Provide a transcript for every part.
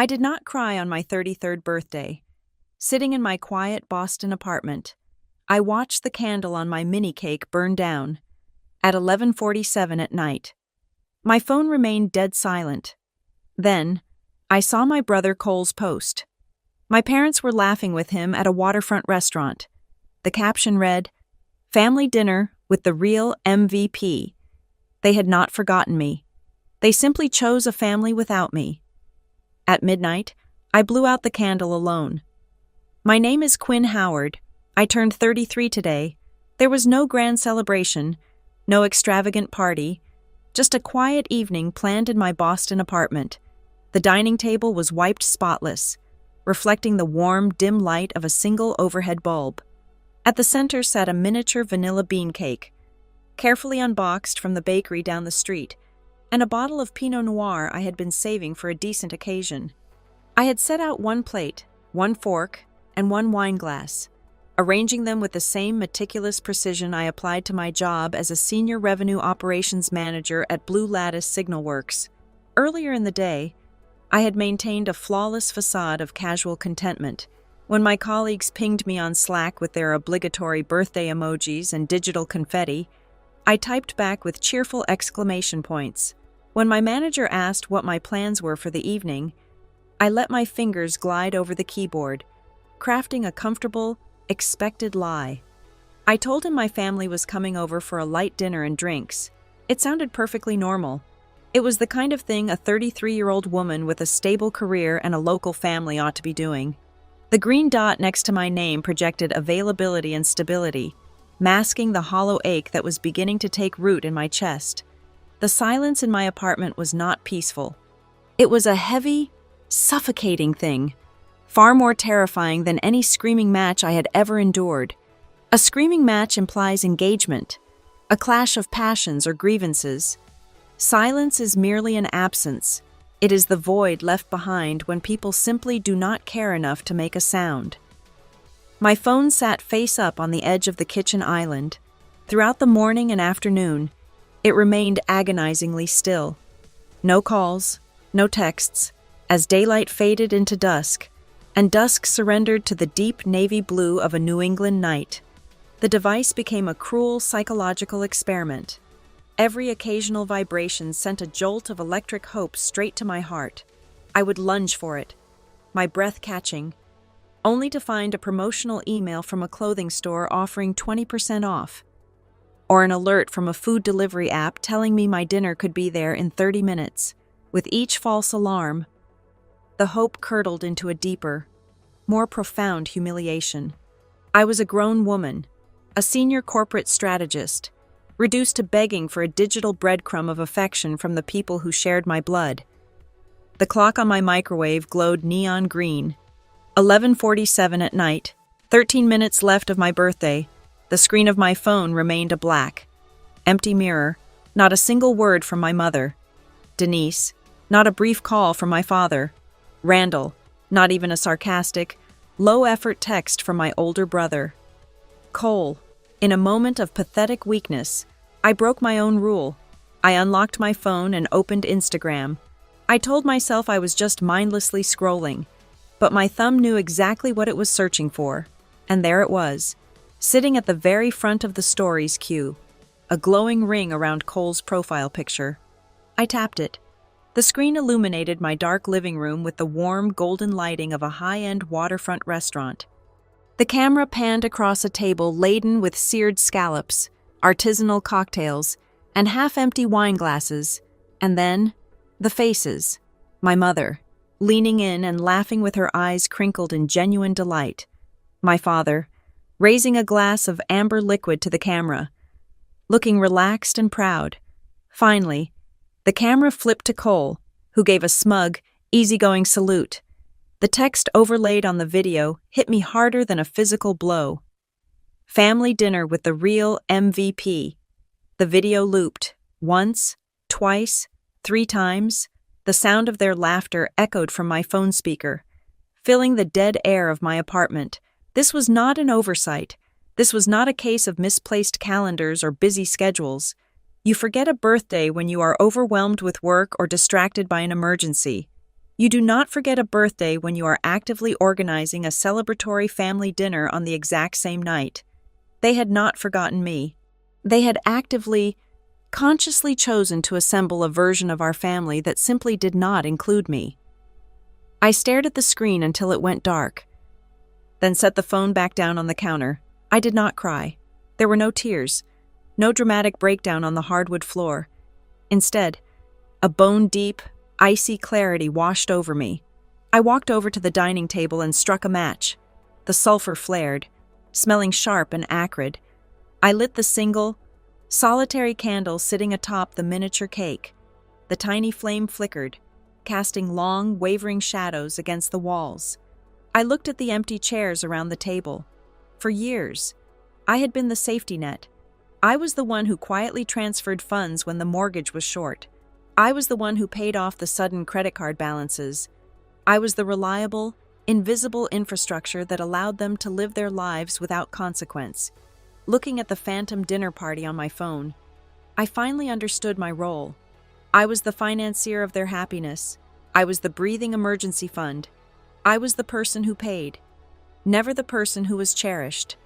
I did not cry on my 33rd birthday. Sitting in my quiet Boston apartment, I watched the candle on my mini cake burn down. At 11:47 at night, my phone remained dead silent. Then, I saw my brother Cole's post. My parents were laughing with him at a waterfront restaurant. The caption read, "Family dinner with the real MVP." They had not forgotten me. They simply chose a family without me. At midnight, I blew out the candle alone. My name is Quinn Howard. I turned 33 today. There was no grand celebration, no extravagant party, just a quiet evening planned in my Boston apartment. The dining table was wiped spotless, reflecting the warm, dim light of a single overhead bulb. At the center sat a miniature vanilla bean cake, carefully unboxed from the bakery down the street, and a bottle of Pinot Noir I had been saving for a decent occasion. I had set out one plate, one fork, and one wine glass, arranging them with the same meticulous precision I applied to my job as a senior revenue operations manager at Blue Lattice Signal Works. Earlier in the day, I had maintained a flawless facade of casual contentment. When my colleagues pinged me on Slack with their obligatory birthday emojis and digital confetti, I typed back with cheerful exclamation points. When my manager asked what my plans were for the evening, I let my fingers glide over the keyboard, crafting a comfortable, expected lie. I told him my family was coming over for a light dinner and drinks. It sounded perfectly normal. It was the kind of thing a 33-year-old woman with a stable career and a local family ought to be doing. The green dot next to my name projected availability and stability, masking the hollow ache that was beginning to take root in my chest. The silence in my apartment was not peaceful. It was a heavy, suffocating thing, far more terrifying than any screaming match I had ever endured. A screaming match implies engagement, a clash of passions or grievances. Silence is merely an absence. It is the void left behind when people simply do not care enough to make a sound. My phone sat face up on the edge of the kitchen island. Throughout the morning and afternoon, it remained agonizingly still. No calls, no texts, as daylight faded into dusk, and dusk surrendered to the deep navy blue of a New England night. The device became a cruel psychological experiment. Every occasional vibration sent a jolt of electric hope straight to my heart. I would lunge for it, my breath catching, only to find a promotional email from a clothing store offering 20% off, or an alert from a food delivery app telling me my dinner could be there in 30 minutes. With each false alarm, the hope curdled into a deeper, more profound humiliation. I was a grown woman, a senior corporate strategist, reduced to begging for a digital breadcrumb of affection from the people who shared my blood. The clock on my microwave glowed neon green. 11:47 at night, 13 minutes left of my birthday. The screen of my phone remained a black, empty mirror, not a single word from my mother. Denise, not a brief call from my father. Randall, not even a sarcastic, low-effort text from my older brother. Cole, in a moment of pathetic weakness, I broke my own rule. I unlocked my phone and opened Instagram. I told myself I was just mindlessly scrolling, but my thumb knew exactly what it was searching for, and there it was, sitting at the very front of the stories queue, a glowing ring around Cole's profile picture. I tapped it. The screen illuminated my dark living room with the warm, golden lighting of a high-end waterfront restaurant. The camera panned across a table laden with seared scallops, artisanal cocktails, and half-empty wine glasses, and then, the faces. My mother, leaning in and laughing with her eyes crinkled in genuine delight. My father, raising a glass of amber liquid to the camera, looking relaxed and proud. Finally, the camera flipped to Cole, who gave a smug, easygoing salute. The text overlaid on the video hit me harder than a physical blow. Family dinner with the real MVP. The video looped, once, twice, 3 times. The sound of their laughter echoed from my phone speaker, filling the dead air of my apartment. This was not an oversight. This was not a case of misplaced calendars or busy schedules. You forget a birthday when you are overwhelmed with work or distracted by an emergency. You do not forget a birthday when you are actively organizing a celebratory family dinner on the exact same night. They had not forgotten me. They had actively, consciously chosen to assemble a version of our family that simply did not include me. I stared at the screen until it went dark, then set the phone back down on the counter. I did not cry. There were no tears, no dramatic breakdown on the hardwood floor. Instead, a bone-deep, icy clarity washed over me. I walked over to the dining table and struck a match. The sulfur flared, smelling sharp and acrid. I lit the single, solitary candle sitting atop the miniature cake. The tiny flame flickered, casting long, wavering shadows against the walls. I looked at the empty chairs around the table. For years, I had been the safety net. I was the one who quietly transferred funds when the mortgage was short. I was the one who paid off the sudden credit card balances. I was the reliable, invisible infrastructure that allowed them to live their lives without consequence. Looking at the phantom dinner party on my phone, I finally understood my role. I was the financier of their happiness. I was the breathing emergency fund. I was the person who paid, never the person who was cherished.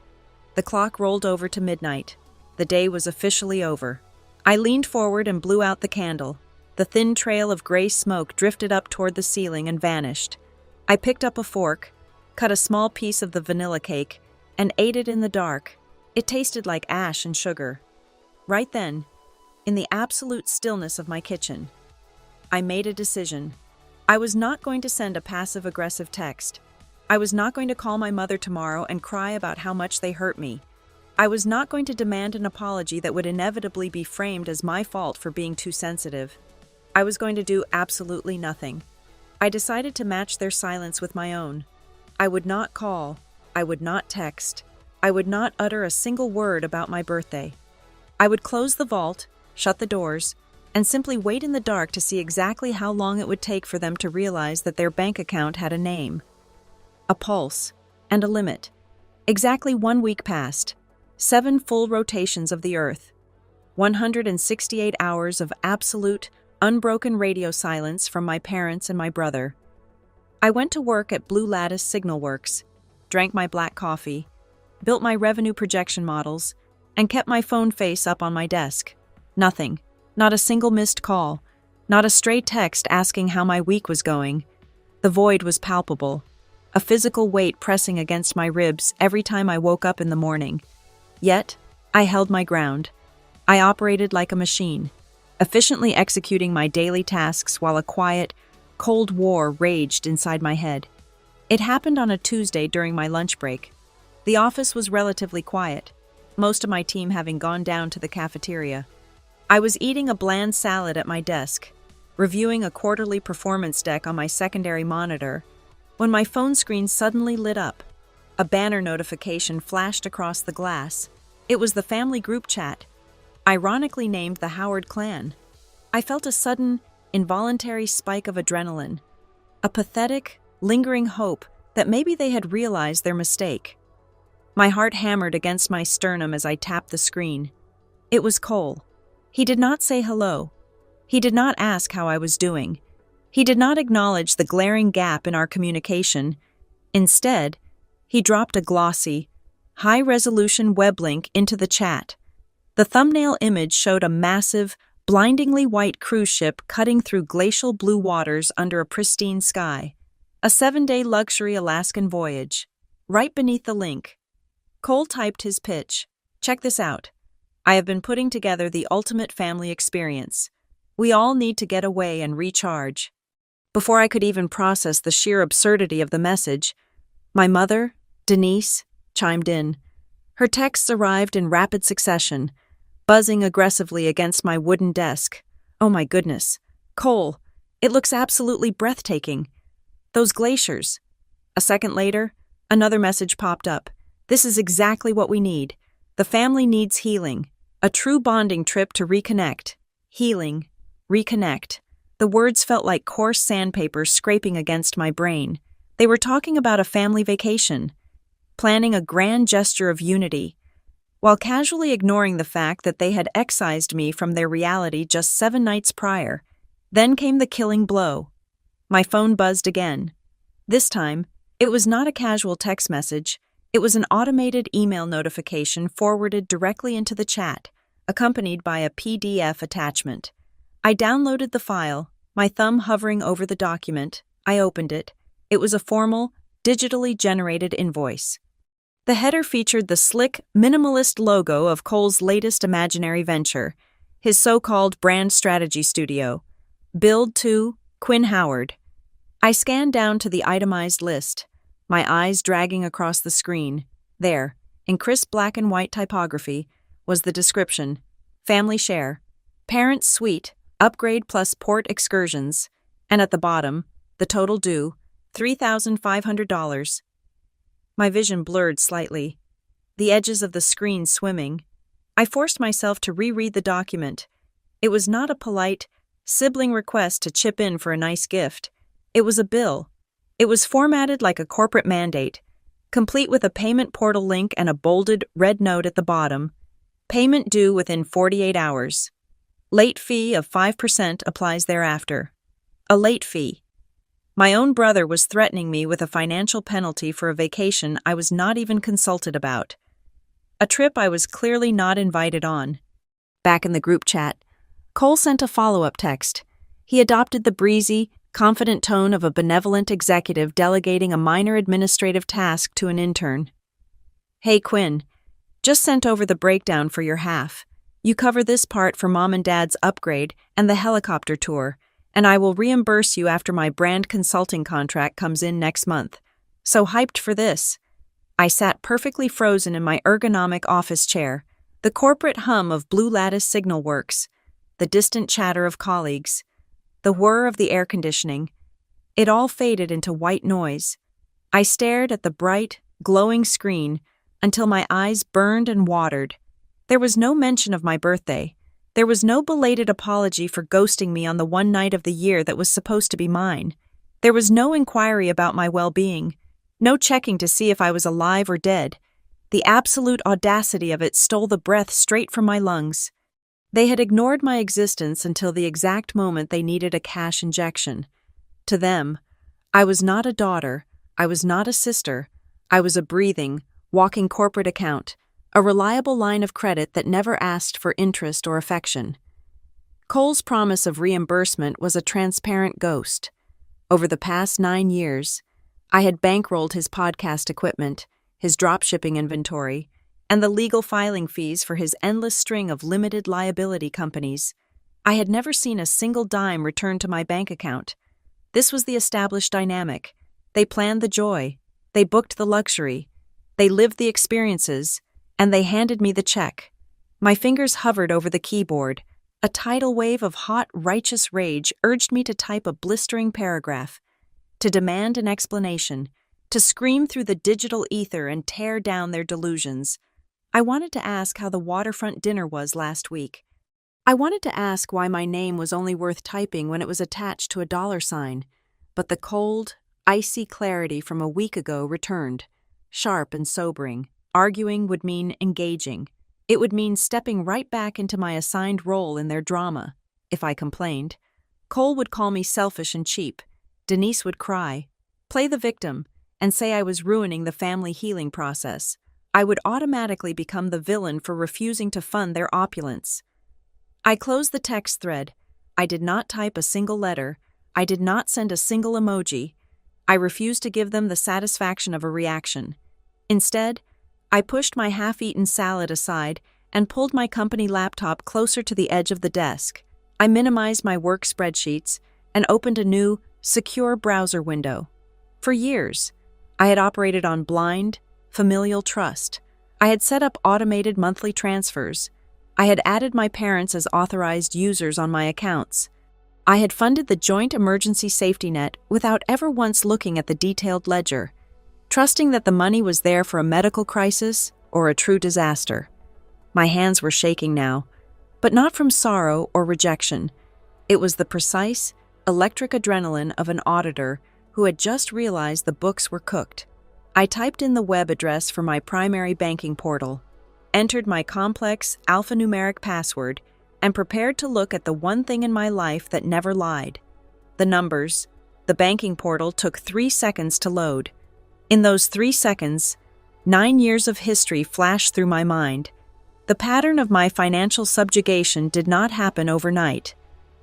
The clock rolled over to midnight. The day was officially over. I leaned forward and blew out the candle. The thin trail of gray smoke drifted up toward the ceiling and vanished. I picked up a fork, cut a small piece of the vanilla cake, and ate it in the dark. It tasted like ash and sugar. Right then, in the absolute stillness of my kitchen, I made a decision. I was not going to send a passive-aggressive text. I was not going to call my mother tomorrow and cry about how much they hurt me. I was not going to demand an apology that would inevitably be framed as my fault for being too sensitive. I was going to do absolutely nothing. I decided to match their silence with my own. I would not call. I would not text. I would not utter a single word about my birthday. I would close the vault, shut the doors, and simply wait in the dark to see exactly how long it would take for them to realize that their bank account had a name, a pulse, and a limit. Exactly 1 week passed. 7 full rotations of the Earth. 168 hours of absolute, unbroken radio silence from my parents and my brother. I went to work at Blue Lattice Signal Works, drank my black coffee, built my revenue projection models, and kept my phone face up on my desk. Nothing. Not a single missed call. Not a stray text asking how my week was going. The void was palpable, a physical weight pressing against my ribs every time I woke up in the morning. Yet, I held my ground. I operated like a machine, efficiently executing my daily tasks while a quiet, cold war raged inside my head. It happened on a Tuesday during my lunch break. The office was relatively quiet, most of my team having gone down to the cafeteria. I was eating a bland salad at my desk, reviewing a quarterly performance deck on my secondary monitor, when my phone screen suddenly lit up. A banner notification flashed across the glass. It was the family group chat, ironically named the Howard clan. I felt a sudden, involuntary spike of adrenaline, a pathetic, lingering hope that maybe they had realized their mistake. My heart hammered against my sternum as I tapped the screen. It was Cole. He did not say hello. He did not ask how I was doing. He did not acknowledge the glaring gap in our communication. Instead, he dropped a glossy, high-resolution web link into the chat. The thumbnail image showed a massive, blindingly white cruise ship cutting through glacial blue waters under a pristine sky. A 7-day luxury Alaskan voyage. Right beneath the link, Cole typed his pitch. Check this out. I have been putting together the ultimate family experience. We all need to get away and recharge. Before I could even process the sheer absurdity of the message, my mother, Denise, chimed in. Her texts arrived in rapid succession, buzzing aggressively against my wooden desk. Oh my goodness. Cole, it looks absolutely breathtaking. Those glaciers. A second later, another message popped up. This is exactly what we need. The family needs healing. A true bonding trip to reconnect. Healing. Reconnect. The words felt like coarse sandpaper scraping against my brain. They were talking about a family vacation, planning a grand gesture of unity, while casually ignoring the fact that they had excised me from their reality just 7 nights prior. Then came the killing blow. My phone buzzed again. This time, it was not a casual text message. It was an automated email notification forwarded directly into the chat, accompanied by a PDF attachment. I downloaded the file, my thumb hovering over the document. I opened it. It was a formal, digitally generated invoice. The header featured the slick, minimalist logo of Cole's latest imaginary venture, his so-called brand strategy studio. Billed to Quinn Howard. I scanned down to the itemized list, my eyes dragging across the screen. There, in crisp black and white typography, was the description: family share, parents' suite, upgrade plus port excursions, and at the bottom, the total due, $3,500. My vision blurred slightly, the edges of the screen swimming. I forced myself to reread the document. It was not a polite, sibling request to chip in for a nice gift. It was a bill. It was formatted like a corporate mandate, complete with a payment portal link and a bolded red note at the bottom. Payment due within 48 hours. Late fee of 5% applies thereafter. A late fee. My own brother was threatening me with a financial penalty for a vacation I was not even consulted about. A trip I was clearly not invited on. Back in the group chat, Cole sent a follow-up text. He adopted the breezy, confident tone of a benevolent executive delegating a minor administrative task to an intern. Hey Quinn, just sent over the breakdown for your half. You cover this part for Mom and Dad's upgrade and the helicopter tour, and I will reimburse you after my brand consulting contract comes in next month. So hyped for this. I sat perfectly frozen in my ergonomic office chair, the corporate hum of blue lattice signal works, the distant chatter of colleagues, the whir of the air conditioning. It all faded into white noise. I stared at the bright, glowing screen until my eyes burned and watered. There was no mention of my birthday. There was no belated apology for ghosting me on the one night of the year that was supposed to be mine. There was no inquiry about my well-being, no checking to see if I was alive or dead. The absolute audacity of it stole the breath straight from my lungs. They had ignored my existence until the exact moment they needed a cash injection. To them, I was not a daughter, I was not a sister, I was a breathing, walking corporate account, a reliable line of credit that never asked for interest or affection. Cole's promise of reimbursement was a transparent ghost. Over the past 9 years, I had bankrolled his podcast equipment, his dropshipping inventory, and the legal filing fees for his endless string of limited liability companies. I had never seen a single dime returned to my bank account. This was the established dynamic. They planned the joy, they booked the luxury, they lived the experiences, and they handed me the check. My fingers hovered over the keyboard. A tidal wave of hot, righteous rage urged me to type a blistering paragraph, to demand an explanation, to scream through the digital ether and tear down their delusions. I wanted to ask how the waterfront dinner was last week. I wanted to ask why my name was only worth typing when it was attached to a $sign, but the cold, icy clarity from a week ago returned, sharp and sobering. Arguing would mean engaging. It would mean stepping right back into my assigned role in their drama. If I complained, Cole would call me selfish and cheap. Denise would cry, play the victim, and say I was ruining the family healing process. I would automatically become the villain for refusing to fund their opulence. I closed the text thread. I did not type a single letter. I did not send a single emoji. I refused to give them the satisfaction of a reaction. Instead, I pushed my half-eaten salad aside and pulled my company laptop closer to the edge of the desk. I minimized my work spreadsheets and opened a new, secure browser window. For years, I had operated on blind, familial trust. I had set up automated monthly transfers. I had added my parents as authorized users on my accounts. I had funded the joint emergency safety net without ever once looking at the detailed ledger, trusting that the money was there for a medical crisis or a true disaster. My hands were shaking now, but not from sorrow or rejection. It was the precise, electric adrenaline of an auditor who had just realized the books were cooked. I typed in the web address for my primary banking portal, entered my complex alphanumeric password, and prepared to look at the one thing in my life that never lied. The numbers, The banking portal took 3 seconds to load. In those 3 seconds, 9 years of history flashed through my mind. The pattern of my financial subjugation did not happen overnight.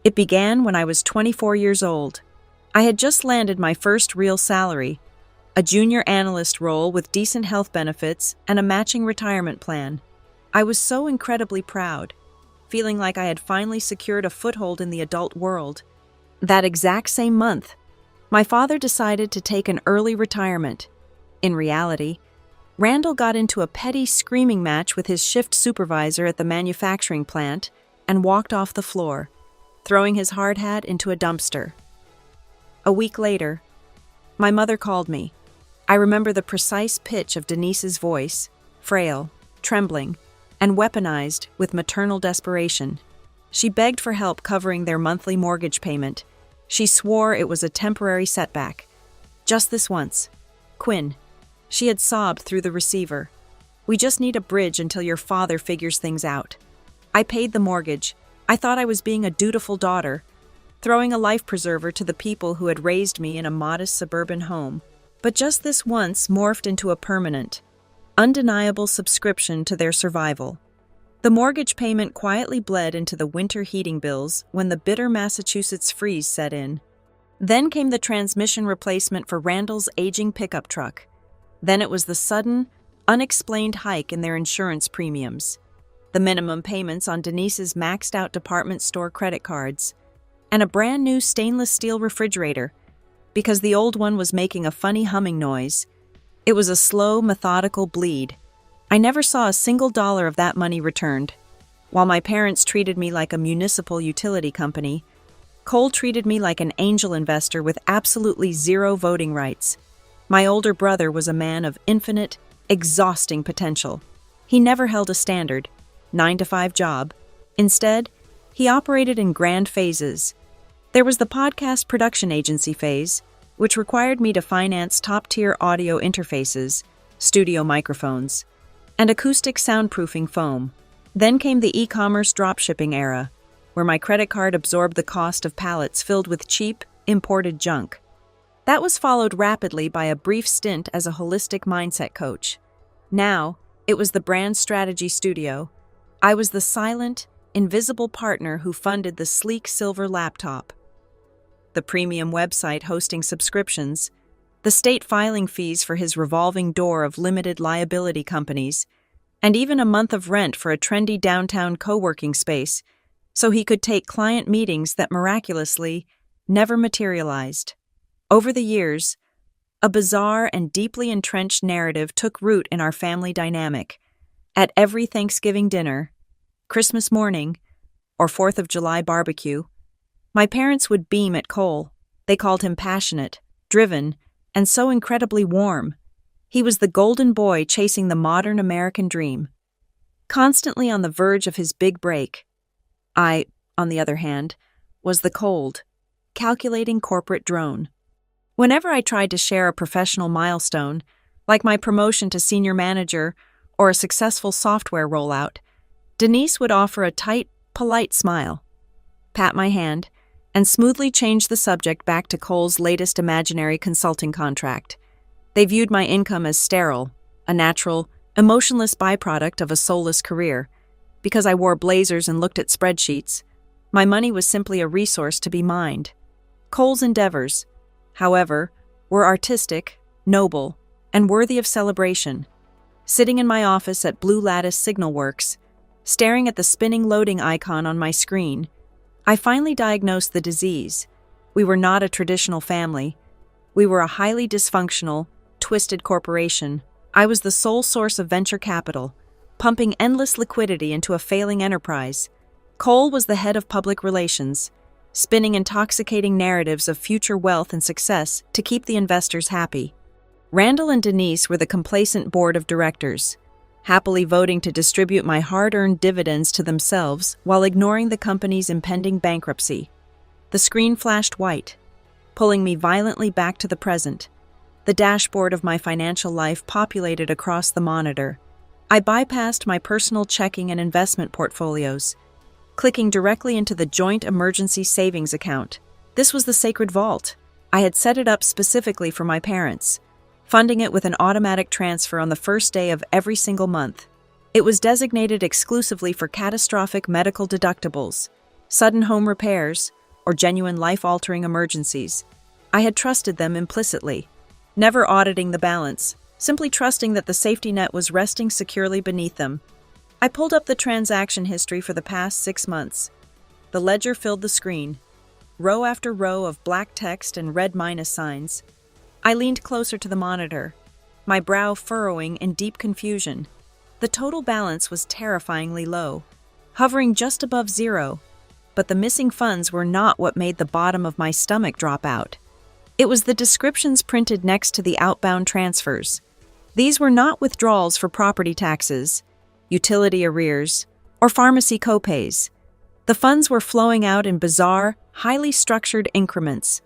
It began when I was 24 years old. I had just landed my first real salary, a junior analyst role with decent health benefits and a matching retirement plan. I was so incredibly proud, feeling like I had finally secured a foothold in the adult world. That exact same month, my father decided to take an early retirement. In reality, Randall got into a petty screaming match with his shift supervisor at the manufacturing plant and walked off the floor, throwing his hard hat into a dumpster. A week later, my mother called me. I remember the precise pitch of Denise's voice, frail, trembling, and weaponized with maternal desperation. She begged for help covering their monthly mortgage payment. She swore it was a temporary setback. Just this once. Quinn. She had sobbed through the receiver. We just need a bridge until your father figures things out. I paid the mortgage. I thought I was being a dutiful daughter, throwing a life preserver to the people who had raised me in a modest suburban home. But just this once morphed into a permanent, undeniable subscription to their survival. The mortgage payment quietly bled into the winter heating bills when the bitter Massachusetts freeze set in. Then came the transmission replacement for Randall's aging pickup truck. Then it was the sudden, unexplained hike in their insurance premiums, the minimum payments on Denise's maxed-out department store credit cards, and a brand-new stainless steel refrigerator, because the old one was making a funny humming noise. It was a slow, methodical bleed. I never saw a single dollar of that money returned. While my parents treated me like a municipal utility company, Cole treated me like an angel investor with absolutely zero voting rights. My older brother was a man of infinite, exhausting potential. He never held a standard, 9-to-5 job. Instead, he operated in grand phases. There was the podcast production agency phase, which required me to finance top-tier audio interfaces, studio microphones, and acoustic soundproofing foam. Then came the e-commerce dropshipping era, where my credit card absorbed the cost of pallets filled with cheap, imported junk. That was followed rapidly by a brief stint as a holistic mindset coach. Now, it was the brand strategy studio. I was the silent, invisible partner who funded the sleek silver laptop, the premium website hosting subscriptions, the state filing fees for his revolving door of limited liability companies, and even a month of rent for a trendy downtown co-working space, so he could take client meetings that miraculously never materialized. Over the years, a bizarre and deeply entrenched narrative took root in our family dynamic. At every Thanksgiving dinner, Christmas morning, or 4th of July barbecue, my parents would beam at Cole. They called him passionate, driven, and so incredibly warm. He was the golden boy chasing the modern American dream, constantly on the verge of his big break. I, on the other hand, was the cold, calculating corporate drone. Whenever I tried to share a professional milestone, like my promotion to senior manager or a successful software rollout, Denise would offer a tight, polite smile, pat my hand, and smoothly change the subject back to Cole's latest imaginary consulting contract. They viewed my income as sterile, a natural, emotionless byproduct of a soulless career. Because I wore blazers and looked at spreadsheets, my money was simply a resource to be mined. Cole's endeavors, however, were artistic, noble, and worthy of celebration. Sitting in my office at Blue Lattice Signal Works, staring at the spinning loading icon on my screen, I finally diagnosed the disease. We were not a traditional family. We were a highly dysfunctional, twisted corporation. I was the sole source of venture capital, pumping endless liquidity into a failing enterprise. Cole was the head of public relations, spinning intoxicating narratives of future wealth and success to keep the investors happy. Randall and Denise were the complacent board of directors, happily voting to distribute my hard-earned dividends to themselves while ignoring the company's impending bankruptcy. The screen flashed white, pulling me violently back to the present. The dashboard of my financial life populated across the monitor. I bypassed my personal checking and investment portfolios, clicking directly into the joint emergency savings account. This was the sacred vault, I had set it up specifically for my parents, funding it with an automatic transfer on the first day of every single month. It was designated exclusively for catastrophic medical deductibles, sudden home repairs, or genuine life-altering emergencies. I had trusted them implicitly, never auditing the balance, simply trusting that the safety net was resting securely beneath them. I pulled up the transaction history for the past 6 months. The ledger filled the screen, row after row of black text and red minus signs. I leaned closer to the monitor, my brow furrowing in deep confusion. The total balance was terrifyingly low, hovering just above zero, but the missing funds were not what made the bottom of my stomach drop out. It was the descriptions printed next to the outbound transfers. These were not withdrawals for property taxes, utility arrears, or pharmacy copays. The funds were flowing out in bizarre, highly structured increments.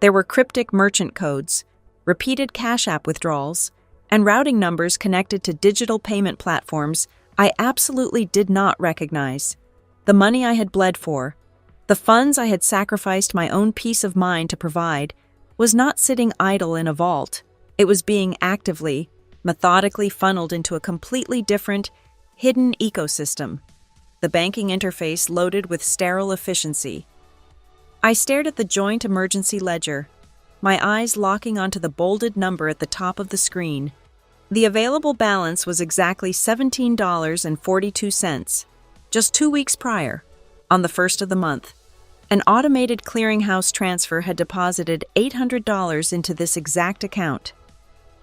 There were cryptic merchant codes, repeated Cash App withdrawals, and routing numbers connected to digital payment platforms I absolutely did not recognize. The money I had bled for, the funds I had sacrificed my own peace of mind to provide, was not sitting idle in a vault. It was being actively, methodically funneled into a completely different, hidden ecosystem. The banking interface loaded with sterile efficiency. I stared at the joint emergency ledger, my eyes locking onto the bolded number at the top of the screen. The available balance was exactly $17.42. Just 2 weeks prior, on the first of the month, an automated clearinghouse transfer had deposited $800 into this exact account.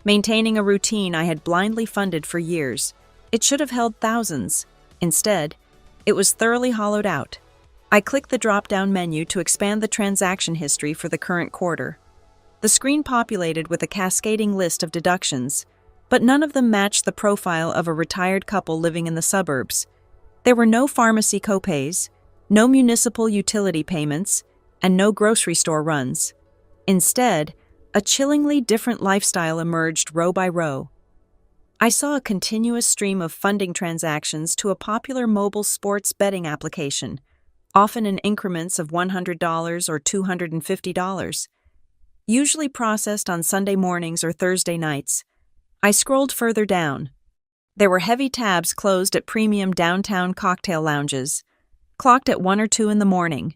Maintaining a routine I had blindly funded for years, it should have held thousands. Instead, it was thoroughly hollowed out. I clicked the drop-down menu to expand the transaction history for the current quarter. The screen populated with a cascading list of deductions, but none of them matched the profile of a retired couple living in the suburbs. There were no pharmacy copays, no municipal utility payments, and no grocery store runs. Instead, a chillingly different lifestyle emerged row by row. I saw a continuous stream of funding transactions to a popular mobile sports betting application, often in increments of $100 or $250. Usually processed on Sunday mornings or Thursday nights. I scrolled further down. There were heavy tabs closed at premium downtown cocktail lounges, clocked at 1 or 2 in the morning.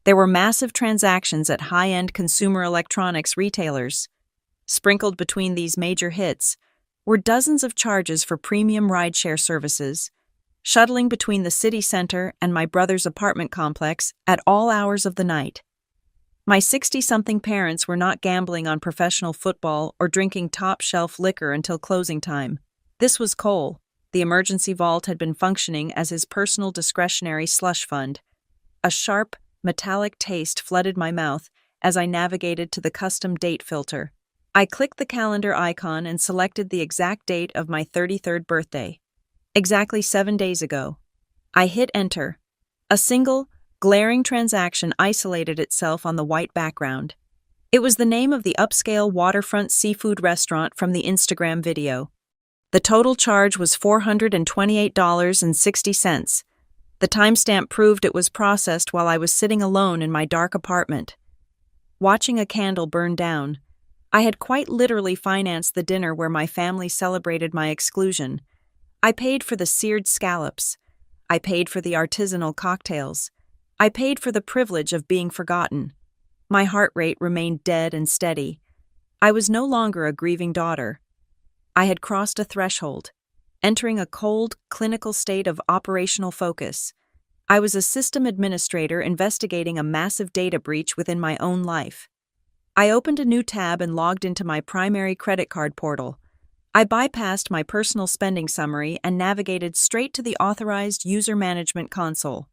There were massive transactions at high-end consumer electronics retailers. Sprinkled between these major hits were dozens of charges for premium rideshare services, shuttling between the city center and my brother's apartment complex at all hours of the night. My 60-something parents were not gambling on professional football or drinking top-shelf liquor until closing time. This was Cole. The emergency vault had been functioning as his personal discretionary slush fund. A sharp, metallic taste flooded my mouth as I navigated to the custom date filter. I clicked the calendar icon and selected the exact date of my 33rd birthday. Exactly 7 days ago. I hit enter. A single, glaring transaction isolated itself on the white background. It was the name of the upscale waterfront seafood restaurant from the Instagram video. The total charge was $428.60. The timestamp proved it was processed while I was sitting alone in my dark apartment, watching a candle burn down. I had quite literally financed the dinner where my family celebrated my exclusion. I paid for the seared scallops. I paid for the artisanal cocktails. I paid for the privilege of being forgotten. My heart rate remained dead and steady. I was no longer a grieving daughter. I had crossed a threshold, entering a cold, clinical state of operational focus. I was a system administrator investigating a massive data breach within my own life. I opened a new tab and logged into my primary credit card portal. I bypassed my personal spending summary and navigated straight to the authorized user management console.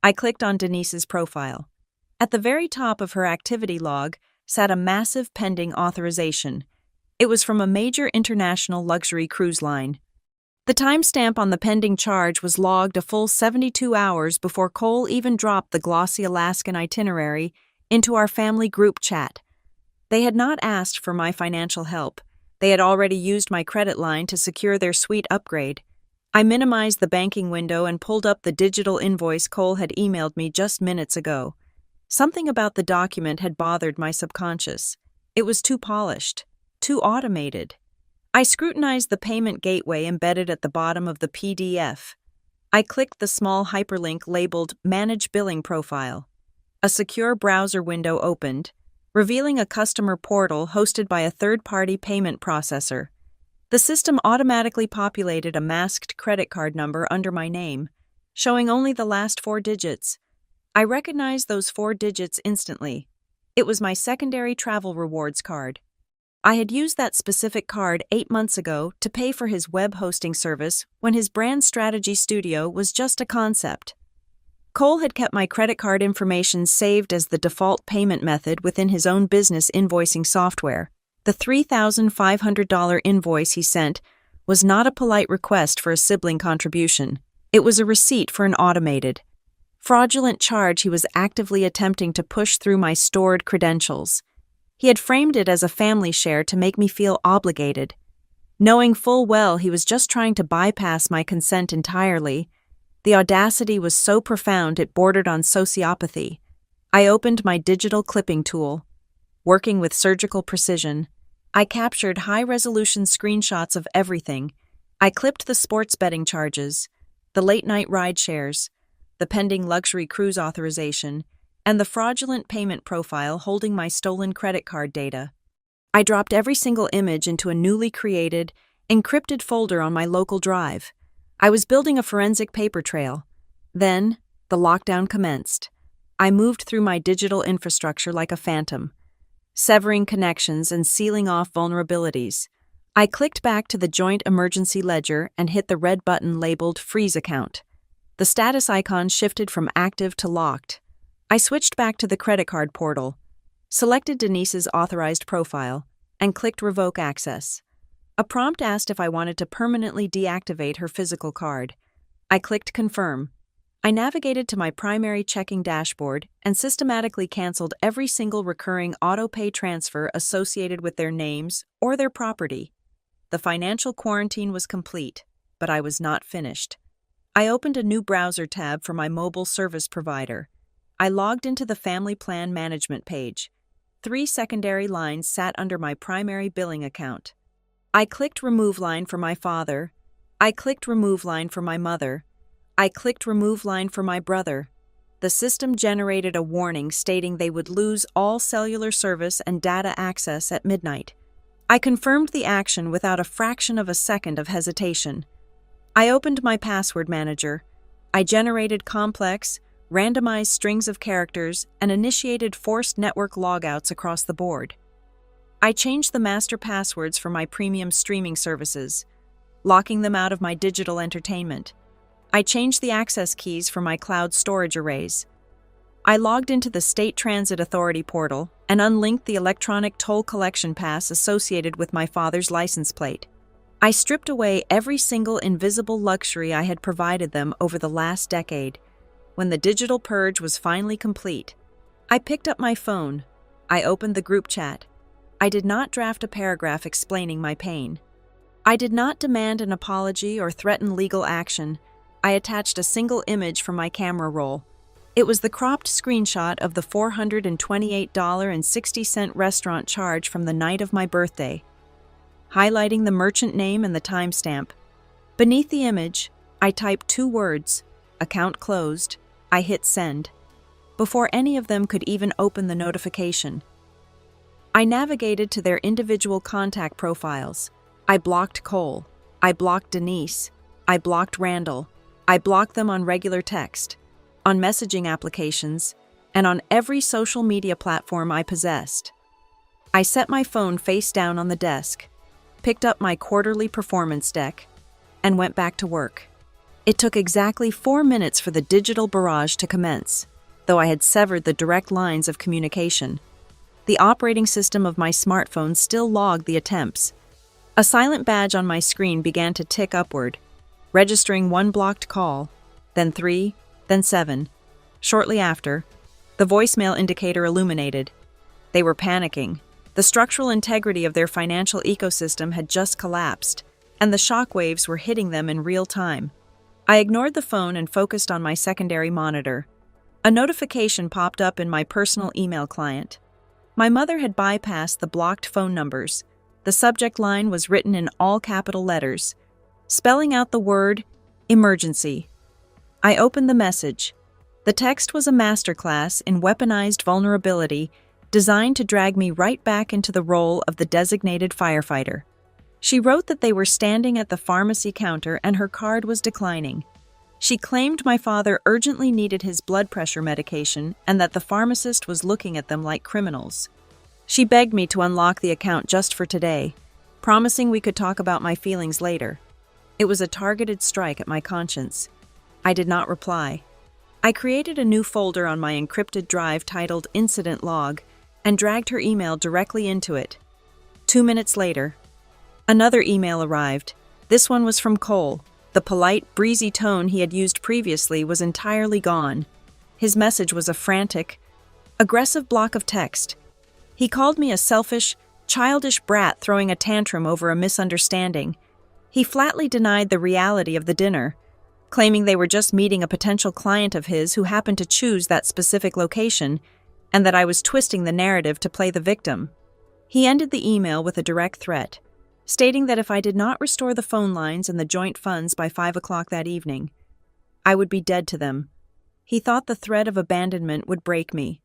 I clicked on Denise's profile. At the very top of her activity log sat a massive pending authorization. It was from a major international luxury cruise line. The timestamp on the pending charge was logged a full 72 hours before Cole even dropped the glossy Alaskan itinerary into our family group chat. They had not asked for my financial help. They had already used my credit line to secure their suite upgrade. I minimized the banking window and pulled up the digital invoice Cole had emailed me just minutes ago. Something about the document had bothered my subconscious. It was too polished, too automated. I scrutinized the payment gateway embedded at the bottom of the PDF. I clicked the small hyperlink labeled Manage Billing Profile. A secure browser window opened, revealing a customer portal hosted by a third-party payment processor. The system automatically populated a masked credit card number under my name, showing only the last 4 digits. I recognized those 4 digits instantly. It was my secondary travel rewards card. I had used that specific card 8 months ago to pay for his web hosting service when his brand strategy studio was just a concept. Cole had kept my credit card information saved as the default payment method within his own business invoicing software. The $3,500 invoice he sent was not a polite request for a sibling contribution. It was a receipt for an automated, fraudulent charge he was actively attempting to push through my stored credentials. He had framed it as a family share to make me feel obligated. Knowing full well he was just trying to bypass my consent entirely, the audacity was so profound it bordered on sociopathy. I opened my digital clipping tool. Working with surgical precision, I captured high-resolution screenshots of everything. I clipped the sports betting charges, the late-night ride shares, the pending luxury cruise authorization, and the fraudulent payment profile holding my stolen credit card data. I dropped every single image into a newly created, encrypted folder on my local drive. I was building a forensic paper trail. Then, the lockdown commenced. I moved through my digital infrastructure like a phantom, severing connections and sealing off vulnerabilities. I clicked back to the joint emergency ledger and hit the red button labeled Freeze Account. The status icon shifted from active to locked. I switched back to the credit card portal, selected Denise's authorized profile, and clicked Revoke Access. A prompt asked if I wanted to permanently deactivate her physical card. I clicked Confirm. I navigated to my primary checking dashboard and systematically canceled every single recurring auto-pay transfer associated with their names or their property. The financial quarantine was complete, but I was not finished. I opened a new browser tab for my mobile service provider. I logged into the Family Plan Management page. 3 secondary lines sat under my primary billing account. I clicked Remove Line for my father. I clicked Remove Line for my mother. I clicked Remove Line for my brother. The system generated a warning stating they would lose all cellular service and data access at midnight. I confirmed the action without a fraction of a second of hesitation. I opened my password manager. I generated complex, randomized strings of characters and initiated forced network logouts across the board. I changed the master passwords for my premium streaming services, locking them out of my digital entertainment. I changed the access keys for my cloud storage arrays. I logged into the State Transit Authority portal and unlinked the electronic toll collection pass associated with my father's license plate. I stripped away every single invisible luxury I had provided them over the last decade. When the digital purge was finally complete, I picked up my phone. I opened the group chat. I did not draft a paragraph explaining my pain. I did not demand an apology or threaten legal action. I attached a single image from my camera roll. It was the cropped screenshot of the $428.60 restaurant charge from the night of my birthday, highlighting the merchant name and the timestamp. Beneath the image, I typed 2 words, account closed. I hit send. Before any of them could even open the notification, I navigated to their individual contact profiles. I blocked Cole. I blocked Denise. I blocked Randall. I blocked them on regular text, on messaging applications, and on every social media platform I possessed. I set my phone face down on the desk, picked up my quarterly performance deck, and went back to work. It took exactly 4 minutes for the digital barrage to commence, though I had severed the direct lines of communication. The operating system of my smartphone still logged the attempts. A silent badge on my screen began to tick upward, registering 1 blocked call, then 3, then 7. Shortly after, the voicemail indicator illuminated. They were panicking. The structural integrity of their financial ecosystem had just collapsed, and the shockwaves were hitting them in real time. I ignored the phone and focused on my secondary monitor. A notification popped up in my personal email client. My mother had bypassed the blocked phone numbers. The subject line was written in all capital letters, spelling out the word emergency. I opened the message. The text was a masterclass in weaponized vulnerability designed to drag me right back into the role of the designated firefighter. She wrote that they were standing at the pharmacy counter and her card was declining. She claimed my father urgently needed his blood pressure medication and that the pharmacist was looking at them like criminals. She begged me to unlock the account just for today, promising we could talk about my feelings later. It was a targeted strike at my conscience. I did not reply. I created a new folder on my encrypted drive titled Incident Log and dragged her email directly into it. 2 minutes later, another email arrived. This one was from Cole. The polite, breezy tone he had used previously was entirely gone. His message was a frantic, aggressive block of text. He called me a selfish, childish brat throwing a tantrum over a misunderstanding. He flatly denied the reality of the dinner, claiming they were just meeting a potential client of his who happened to choose that specific location, and that I was twisting the narrative to play the victim. He ended the email with a direct threat, stating that if I did not restore the phone lines and the joint funds by 5 o'clock that evening, I would be dead to them. He thought the threat of abandonment would break me.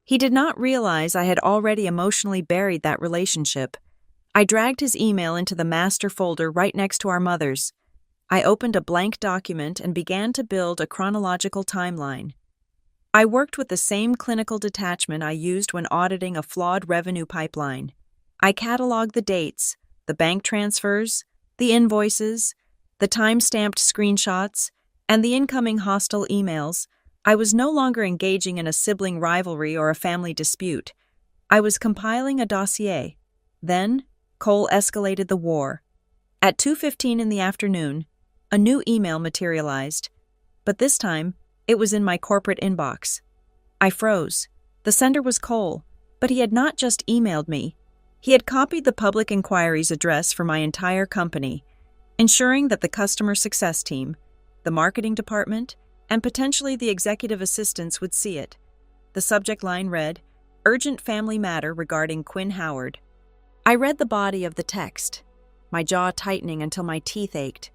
He did not realize I had already emotionally buried that relationship. I dragged his email into the master folder right next to our mother's. I opened a blank document and began to build a chronological timeline. I worked with the same clinical detachment I used when auditing a flawed revenue pipeline. I cataloged the dates, the bank transfers, the invoices, the time-stamped screenshots, and the incoming hostile emails. I was no longer engaging in a sibling rivalry or a family dispute. I was compiling a dossier. Then, Cole escalated the war. At 2:15 in the afternoon, a new email materialized, but this time, it was in my corporate inbox. I froze. The sender was Cole, but he had not just emailed me. He had copied the public inquiries address for my entire company, ensuring that the customer success team, the marketing department, and potentially the executive assistants would see it. The subject line read, "Urgent family matter regarding Quinn Howard." I read the body of the text, my jaw tightening until my teeth ached.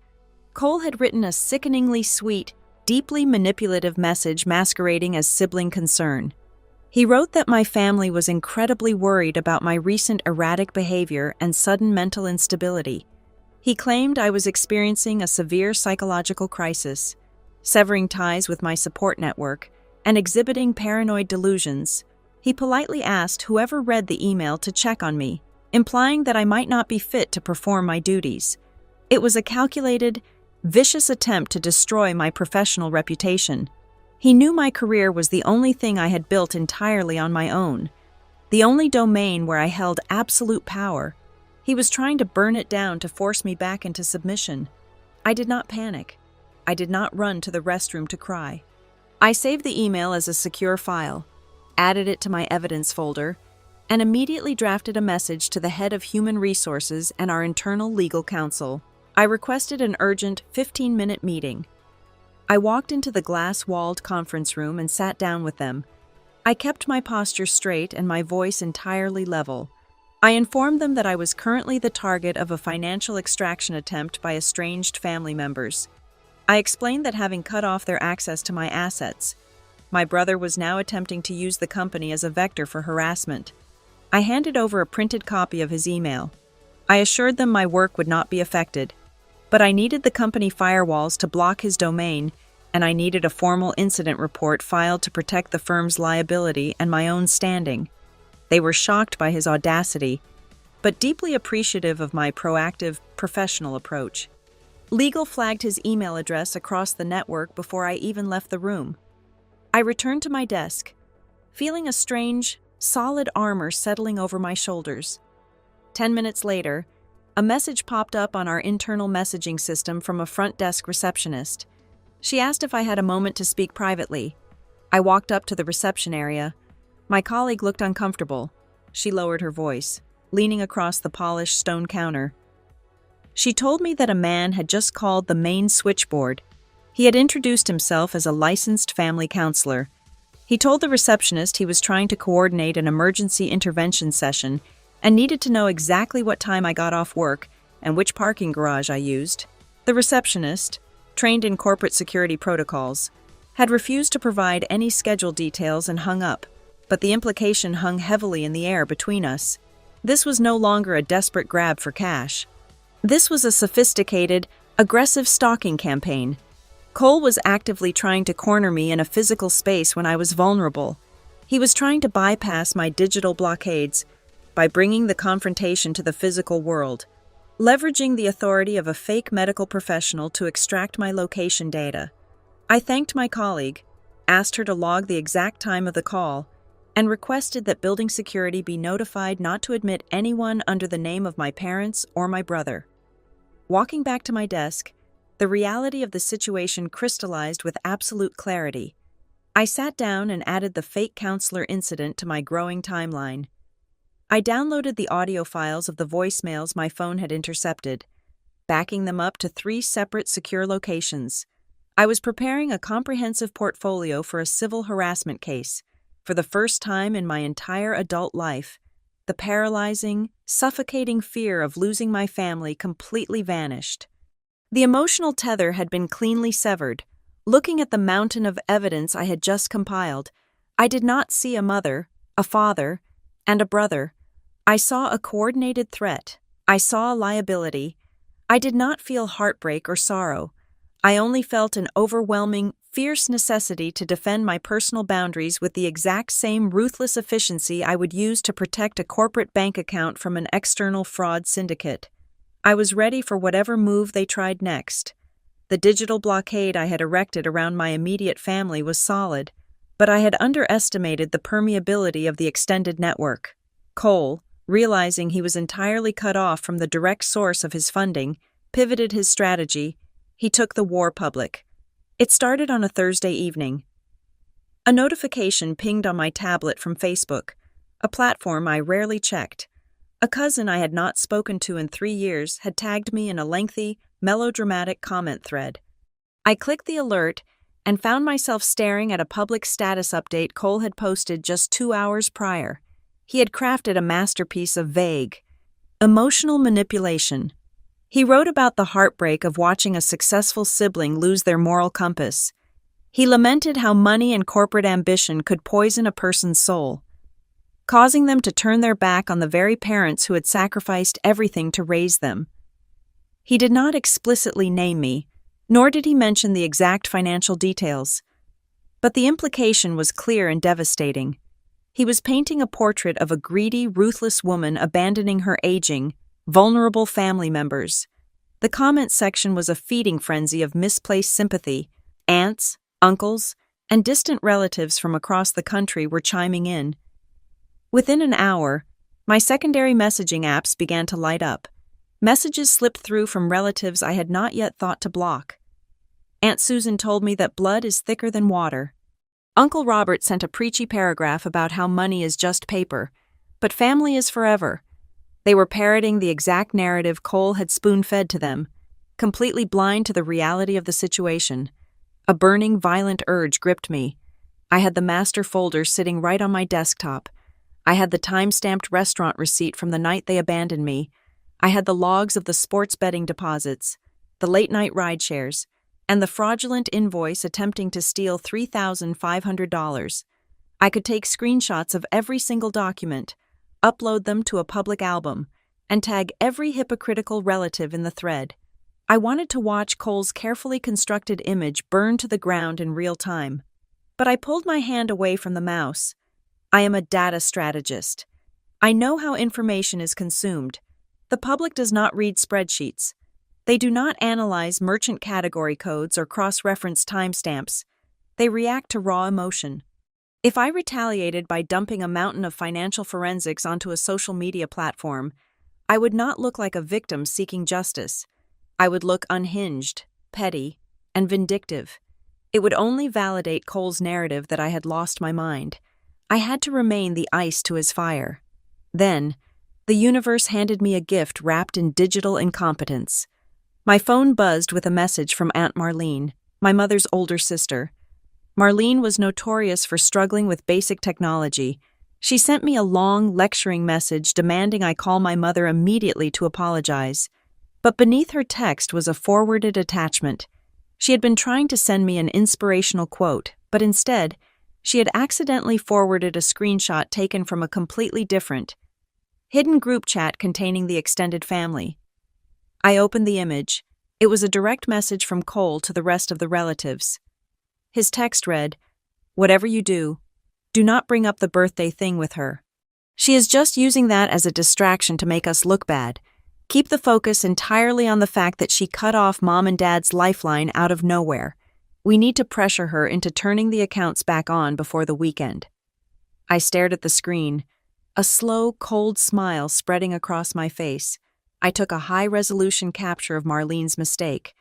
Cole had written a sickeningly sweet, deeply manipulative message masquerading as sibling concern. He wrote that my family was incredibly worried about my recent erratic behavior and sudden mental instability. He claimed I was experiencing a severe psychological crisis, severing ties with my support network, and exhibiting paranoid delusions. He politely asked whoever read the email to check on me, implying that I might not be fit to perform my duties. It was a calculated, vicious attempt to destroy my professional reputation. He knew my career was the only thing I had built entirely on my own, the only domain where I held absolute power. He was trying to burn it down to force me back into submission. I did not panic. I did not run to the restroom to cry. I saved the email as a secure file, added it to my evidence folder, and immediately drafted a message to the head of human resources and our internal legal counsel. I requested an urgent 15-minute meeting. I walked into the glass-walled conference room and sat down with them. I kept my posture straight and my voice entirely level. I informed them that I was currently the target of a financial extraction attempt by estranged family members. I explained that having cut off their access to my assets, my brother was now attempting to use the company as a vector for harassment. I handed over a printed copy of his email. I assured them my work would not be affected, but I needed the company firewalls to block his domain, and I needed a formal incident report filed to protect the firm's liability and my own standing. They were shocked by his audacity, but deeply appreciative of my proactive, professional approach. Legal flagged his email address across the network before I even left the room. I returned to my desk, feeling a strange, solid armor settling over my shoulders. 10 minutes later, a message popped up on our internal messaging system from a front desk receptionist. She asked if I had a moment to speak privately. I walked up to the reception area. My colleague looked uncomfortable. She lowered her voice, leaning across the polished stone counter. She told me that a man had just called the main switchboard. He had introduced himself as a licensed family counselor, He told the receptionist he was trying to coordinate an emergency intervention session and needed to know exactly what time I got off work and which parking garage I used. The receptionist, trained in corporate security protocols, had refused to provide any schedule details and hung up, but the implication hung heavily in the air between us. This was no longer a desperate grab for cash. This was a sophisticated, aggressive stalking campaign. Cole was actively trying to corner me in a physical space when I was vulnerable. He was trying to bypass my digital blockades by bringing the confrontation to the physical world, leveraging the authority of a fake medical professional to extract my location data. I thanked my colleague, asked her to log the exact time of the call, and requested that building security be notified not to admit anyone under the name of my parents or my brother. Walking back to my desk, the reality of the situation crystallized with absolute clarity. I sat down and added the fake counselor incident to my growing timeline. I downloaded the audio files of the voicemails my phone had intercepted, backing them up to 3 separate secure locations. I was preparing a comprehensive portfolio for a civil harassment case. For the first time in my entire adult life, the paralyzing, suffocating fear of losing my family completely vanished. The emotional tether had been cleanly severed. Looking at the mountain of evidence I had just compiled, I did not see a mother, a father, and a brother. I saw a coordinated threat. I saw a liability. I did not feel heartbreak or sorrow. I only felt an overwhelming, fierce necessity to defend my personal boundaries with the exact same ruthless efficiency I would use to protect a corporate bank account from an external fraud syndicate. I was ready for whatever move they tried next. The digital blockade I had erected around my immediate family was solid, but I had underestimated the permeability of the extended network. Cole, realizing he was entirely cut off from the direct source of his funding, pivoted his strategy. He took the war public. It started on a Thursday evening. A notification pinged on my tablet from Facebook, a platform I rarely checked. A cousin I had not spoken to in 3 years had tagged me in a lengthy, melodramatic comment thread. I clicked the alert and found myself staring at a public status update Cole had posted just 2 hours prior. He had crafted a masterpiece of vague, emotional manipulation. He wrote about the heartbreak of watching a successful sibling lose their moral compass. He lamented how money and corporate ambition could poison a person's soul, causing them to turn their back on the very parents who had sacrificed everything to raise them. He did not explicitly name me, nor did he mention the exact financial details. But the implication was clear and devastating. He was painting a portrait of a greedy, ruthless woman abandoning her aging, vulnerable family members. The comment section was a feeding frenzy of misplaced sympathy. Aunts, uncles, and distant relatives from across the country were chiming in. Within an hour, my secondary messaging apps began to light up. Messages slipped through from relatives I had not yet thought to block. Aunt Susan told me that blood is thicker than water. Uncle Robert sent a preachy paragraph about how money is just paper, but family is forever. They were parroting the exact narrative Cole had spoon-fed to them, completely blind to the reality of the situation. A burning, violent urge gripped me. I had the master folder sitting right on my desktop. I had the time-stamped restaurant receipt from the night they abandoned me. I had the logs of the sports betting deposits, the late-night ride shares, and the fraudulent invoice attempting to steal $3,500. I could take screenshots of every single document, upload them to a public album, and tag every hypocritical relative in the thread. I wanted to watch Cole's carefully constructed image burn to the ground in real time. But I pulled my hand away from the mouse. I am a data strategist. I know how information is consumed. The public does not read spreadsheets. They do not analyze merchant category codes or cross-reference timestamps. They react to raw emotion. If I retaliated by dumping a mountain of financial forensics onto a social media platform, I would not look like a victim seeking justice. I would look unhinged, petty, and vindictive. It would only validate Cole's narrative that I had lost my mind. I had to remain the ice to his fire. Then, the universe handed me a gift wrapped in digital incompetence. My phone buzzed with a message from Aunt Marlene, my mother's older sister. Marlene was notorious for struggling with basic technology. She sent me a long, lecturing message demanding I call my mother immediately to apologize. But beneath her text was a forwarded attachment. She had been trying to send me an inspirational quote, but instead, she had accidentally forwarded a screenshot taken from a completely different, hidden group chat containing the extended family. I opened the image. It was a direct message from Cole to the rest of the relatives. His text read, "Whatever you do not bring up the birthday thing with her. She is just using that as a distraction to make us look bad. Keep the focus entirely on the fact that she cut off Mom and Dad's lifeline out of nowhere. We need to pressure her into turning the accounts back on before the weekend." I stared at the screen, a slow, cold smile spreading across my face. I took a high-resolution capture of Marlene's mistake.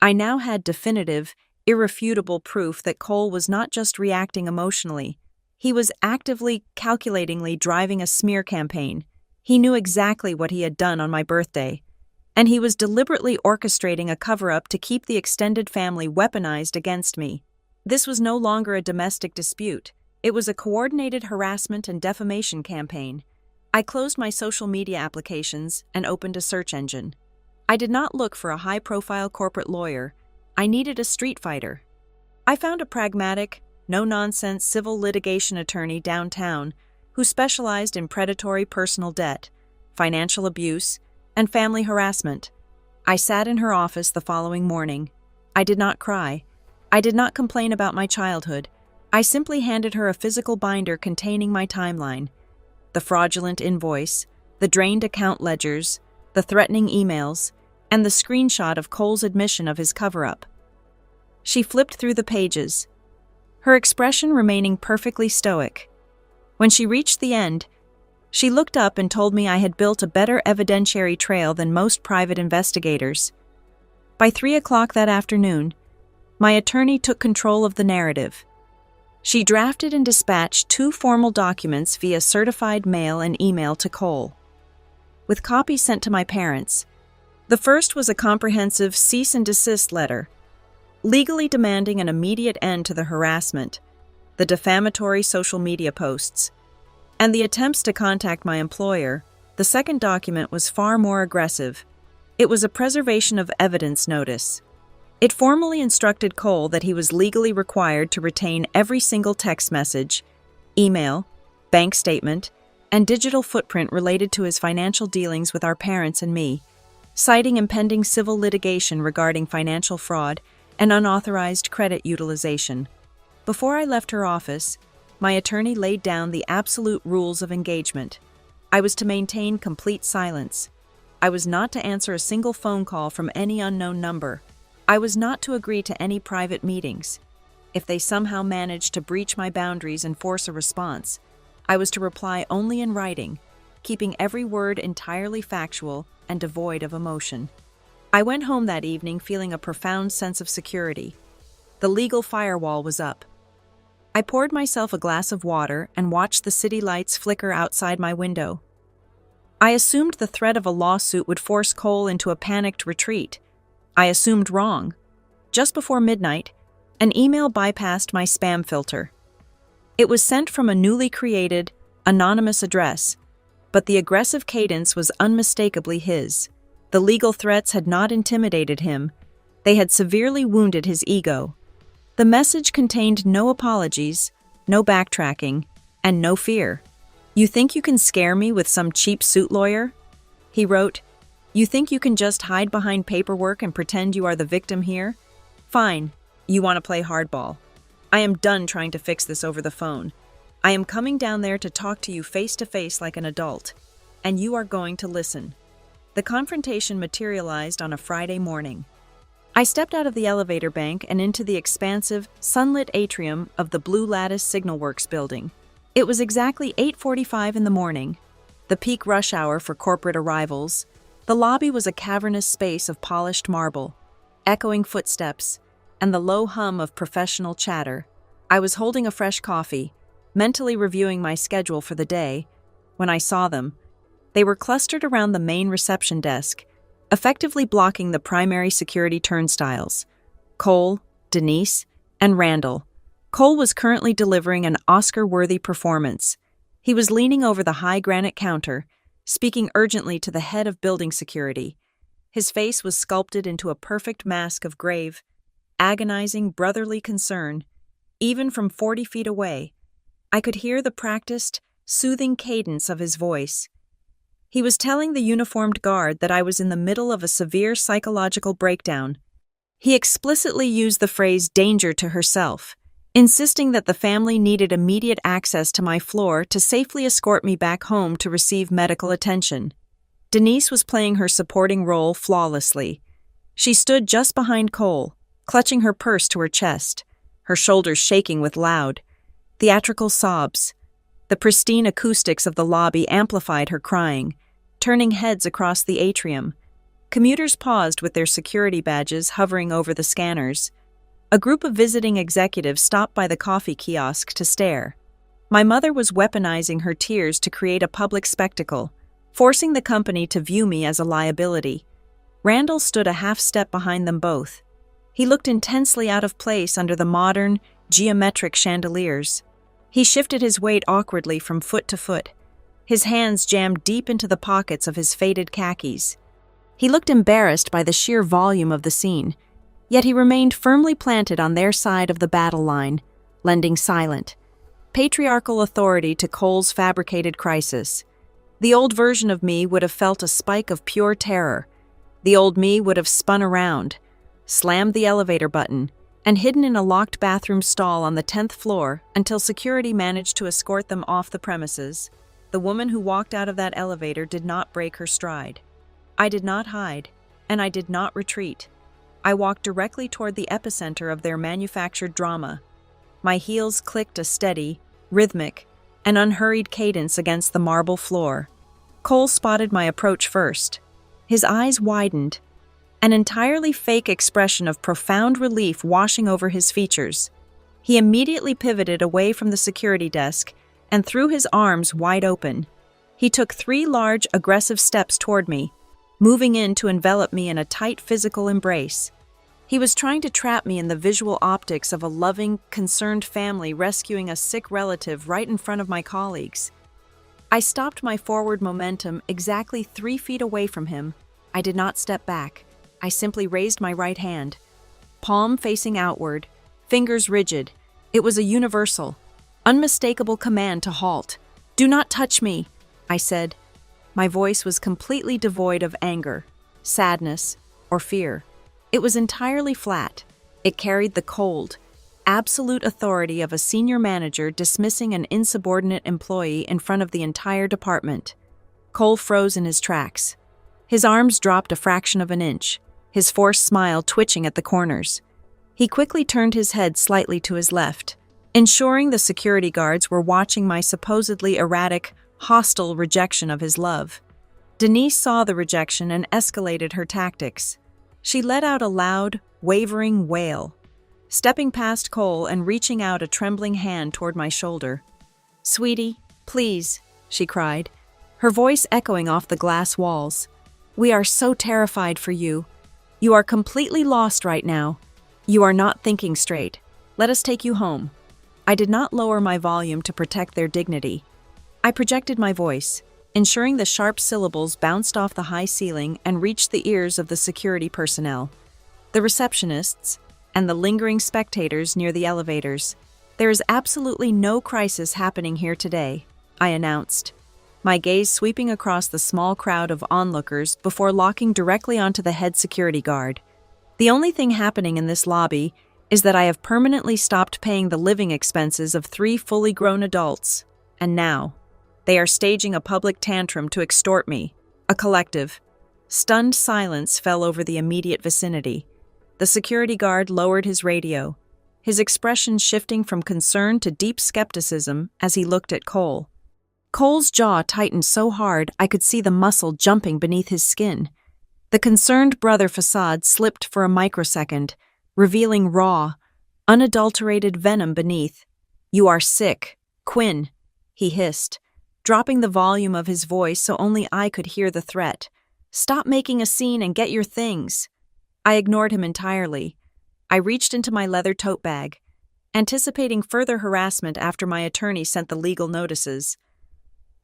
I now had definitive, irrefutable proof that Cole was not just reacting emotionally. He was actively, calculatingly driving a smear campaign. He knew exactly what he had done on my birthday, and he was deliberately orchestrating a cover-up to keep the extended family weaponized against me. This was no longer a domestic dispute. It was a coordinated harassment and defamation campaign. I closed my social media applications and opened a search engine. I did not look for a high-profile corporate lawyer. I needed a street fighter. I found a pragmatic, no-nonsense civil litigation attorney downtown who specialized in predatory personal debt, financial abuse, and family harassment. I sat in her office the following morning. I did not cry. I did not complain about my childhood. I simply handed her a physical binder containing my timeline. The fraudulent invoice, the drained account ledgers, the threatening emails, and the screenshot of Cole's admission of his cover-up. She flipped through the pages, her expression remaining perfectly stoic. When she reached the end, she looked up and told me I had built a better evidentiary trail than most private investigators. By 3 o'clock that afternoon, my attorney took control of the narrative. She drafted and dispatched 2 formal documents via certified mail and email to Cole, with copies sent to my parents. The first was a comprehensive cease and desist letter, legally demanding an immediate end to the harassment, the defamatory social media posts, and the attempts to contact my employer. The second document was far more aggressive. It was a preservation of evidence notice. It formally instructed Cole that he was legally required to retain every single text message, email, bank statement, and digital footprint related to his financial dealings with our parents and me, citing impending civil litigation regarding financial fraud and unauthorized credit utilization. Before I left her office, my attorney laid down the absolute rules of engagement. I was to maintain complete silence. I was not to answer a single phone call from any unknown number. I was not to agree to any private meetings. If they somehow managed to breach my boundaries and force a response, I was to reply only in writing, keeping every word entirely factual and devoid of emotion. I went home that evening feeling a profound sense of security. The legal firewall was up. I poured myself a glass of water and watched the city lights flicker outside my window. I assumed the threat of a lawsuit would force Cole into a panicked retreat. I assumed wrong. Just before midnight, an email bypassed my spam filter. It was sent from a newly created, anonymous address, but the aggressive cadence was unmistakably his. The legal threats had not intimidated him. They had severely wounded his ego. The message contained no apologies, no backtracking, and no fear. "You think you can scare me with some cheap suit lawyer?" He wrote. "You think you can just hide behind paperwork and pretend you are the victim here? Fine, you want to play hardball. I am done trying to fix this over the phone. I am coming down there to talk to you face to face like an adult, and you are going to listen." The confrontation materialized on a Friday morning. I stepped out of the elevator bank and into the expansive, sunlit atrium of the Blue Lattice Signal Works building. It was exactly 8:45 in the morning, the peak rush hour for corporate arrivals. The lobby was a cavernous space of polished marble, echoing footsteps, and the low hum of professional chatter. I was holding a fresh coffee, mentally reviewing my schedule for the day, when I saw them. They were clustered around the main reception desk, effectively blocking the primary security turnstiles. Cole, Denise, and Randall, Cole was currently delivering an Oscar-worthy performance. He was leaning over the high granite counter, speaking urgently to the head of building security. His face was sculpted into a perfect mask of grave, agonizing brotherly concern. Even from 40 feet away, I could hear the practiced, soothing cadence of his voice. He was telling the uniformed guard that I was in the middle of a severe psychological breakdown. He explicitly used the phrase "danger to herself," insisting that the family needed immediate access to my floor to safely escort me back home to receive medical attention. Denise was playing her supporting role flawlessly. She stood just behind Cole, clutching her purse to her chest, her shoulders shaking with loud, theatrical sobs. The pristine acoustics of the lobby amplified her crying, turning heads across the atrium. Commuters paused with their security badges hovering over the scanners. A group of visiting executives stopped by the coffee kiosk to stare. My mother was weaponizing her tears to create a public spectacle, forcing the company to view me as a liability. Randall stood a half step behind them both. He looked intensely out of place under the modern, geometric chandeliers. He shifted his weight awkwardly from foot to foot, his hands jammed deep into the pockets of his faded khakis. He looked embarrassed by the sheer volume of the scene, yet he remained firmly planted on their side of the battle line, lending silent, patriarchal authority to Cole's fabricated crisis. The old version of me would have felt a spike of pure terror. The old me would have spun around, slammed the elevator button, and hidden in a locked bathroom stall on the 10th floor until security managed to escort them off the premises. The woman who walked out of that elevator did not break her stride. I did not hide, and I did not retreat. I walked directly toward the epicenter of their manufactured drama. My heels clicked a steady, rhythmic, and unhurried cadence against the marble floor. Cole spotted my approach first. His eyes widened, an entirely fake expression of profound relief washing over his features. He immediately pivoted away from the security desk and threw his arms wide open. He took 3 large, aggressive steps toward me, moving in to envelop me in a tight physical embrace. He was trying to trap me in the visual optics of a loving, concerned family rescuing a sick relative right in front of my colleagues. I stopped my forward momentum exactly 3 feet away from him. I did not step back. I simply raised my right hand, palm facing outward, fingers rigid. It was a universal, unmistakable command to halt. "Do not touch me," I said. My voice was completely devoid of anger, sadness, or fear. It was entirely flat. It carried the cold, absolute authority of a senior manager dismissing an insubordinate employee in front of the entire department. Cole froze in his tracks. His arms dropped a fraction of an inch, his forced smile twitching at the corners. He quickly turned his head slightly to his left, ensuring the security guards were watching my supposedly erratic, hostile rejection of his love. Denise saw the rejection and escalated her tactics. She let out a loud, wavering wail, stepping past Cole and reaching out a trembling hand toward my shoulder. "Sweetie, please," she cried, her voice echoing off the glass walls. "We are so terrified for you. You are completely lost right now. You are not thinking straight. Let us take you home." I did not lower my volume to protect their dignity. I projected my voice, ensuring the sharp syllables bounced off the high ceiling and reached the ears of the security personnel, the receptionists, and the lingering spectators near the elevators. "There is absolutely no crisis happening here today," I announced, my gaze sweeping across the small crowd of onlookers before locking directly onto the head security guard. "The only thing happening in this lobby is that I have permanently stopped paying the living expenses of 3 fully grown adults, and now they are staging a public tantrum to extort me, a collective." Stunned silence fell over the immediate vicinity. The security guard lowered his radio, his expression shifting from concern to deep skepticism as he looked at Cole. Cole's jaw tightened so hard I could see the muscle jumping beneath his skin. The concerned brother facade slipped for a microsecond, revealing raw, unadulterated venom beneath. "You are sick, Quinn," he hissed, dropping the volume of his voice so only I could hear the threat. "Stop making a scene and get your things." I ignored him entirely. I reached into my leather tote bag, anticipating further harassment after my attorney sent the legal notices.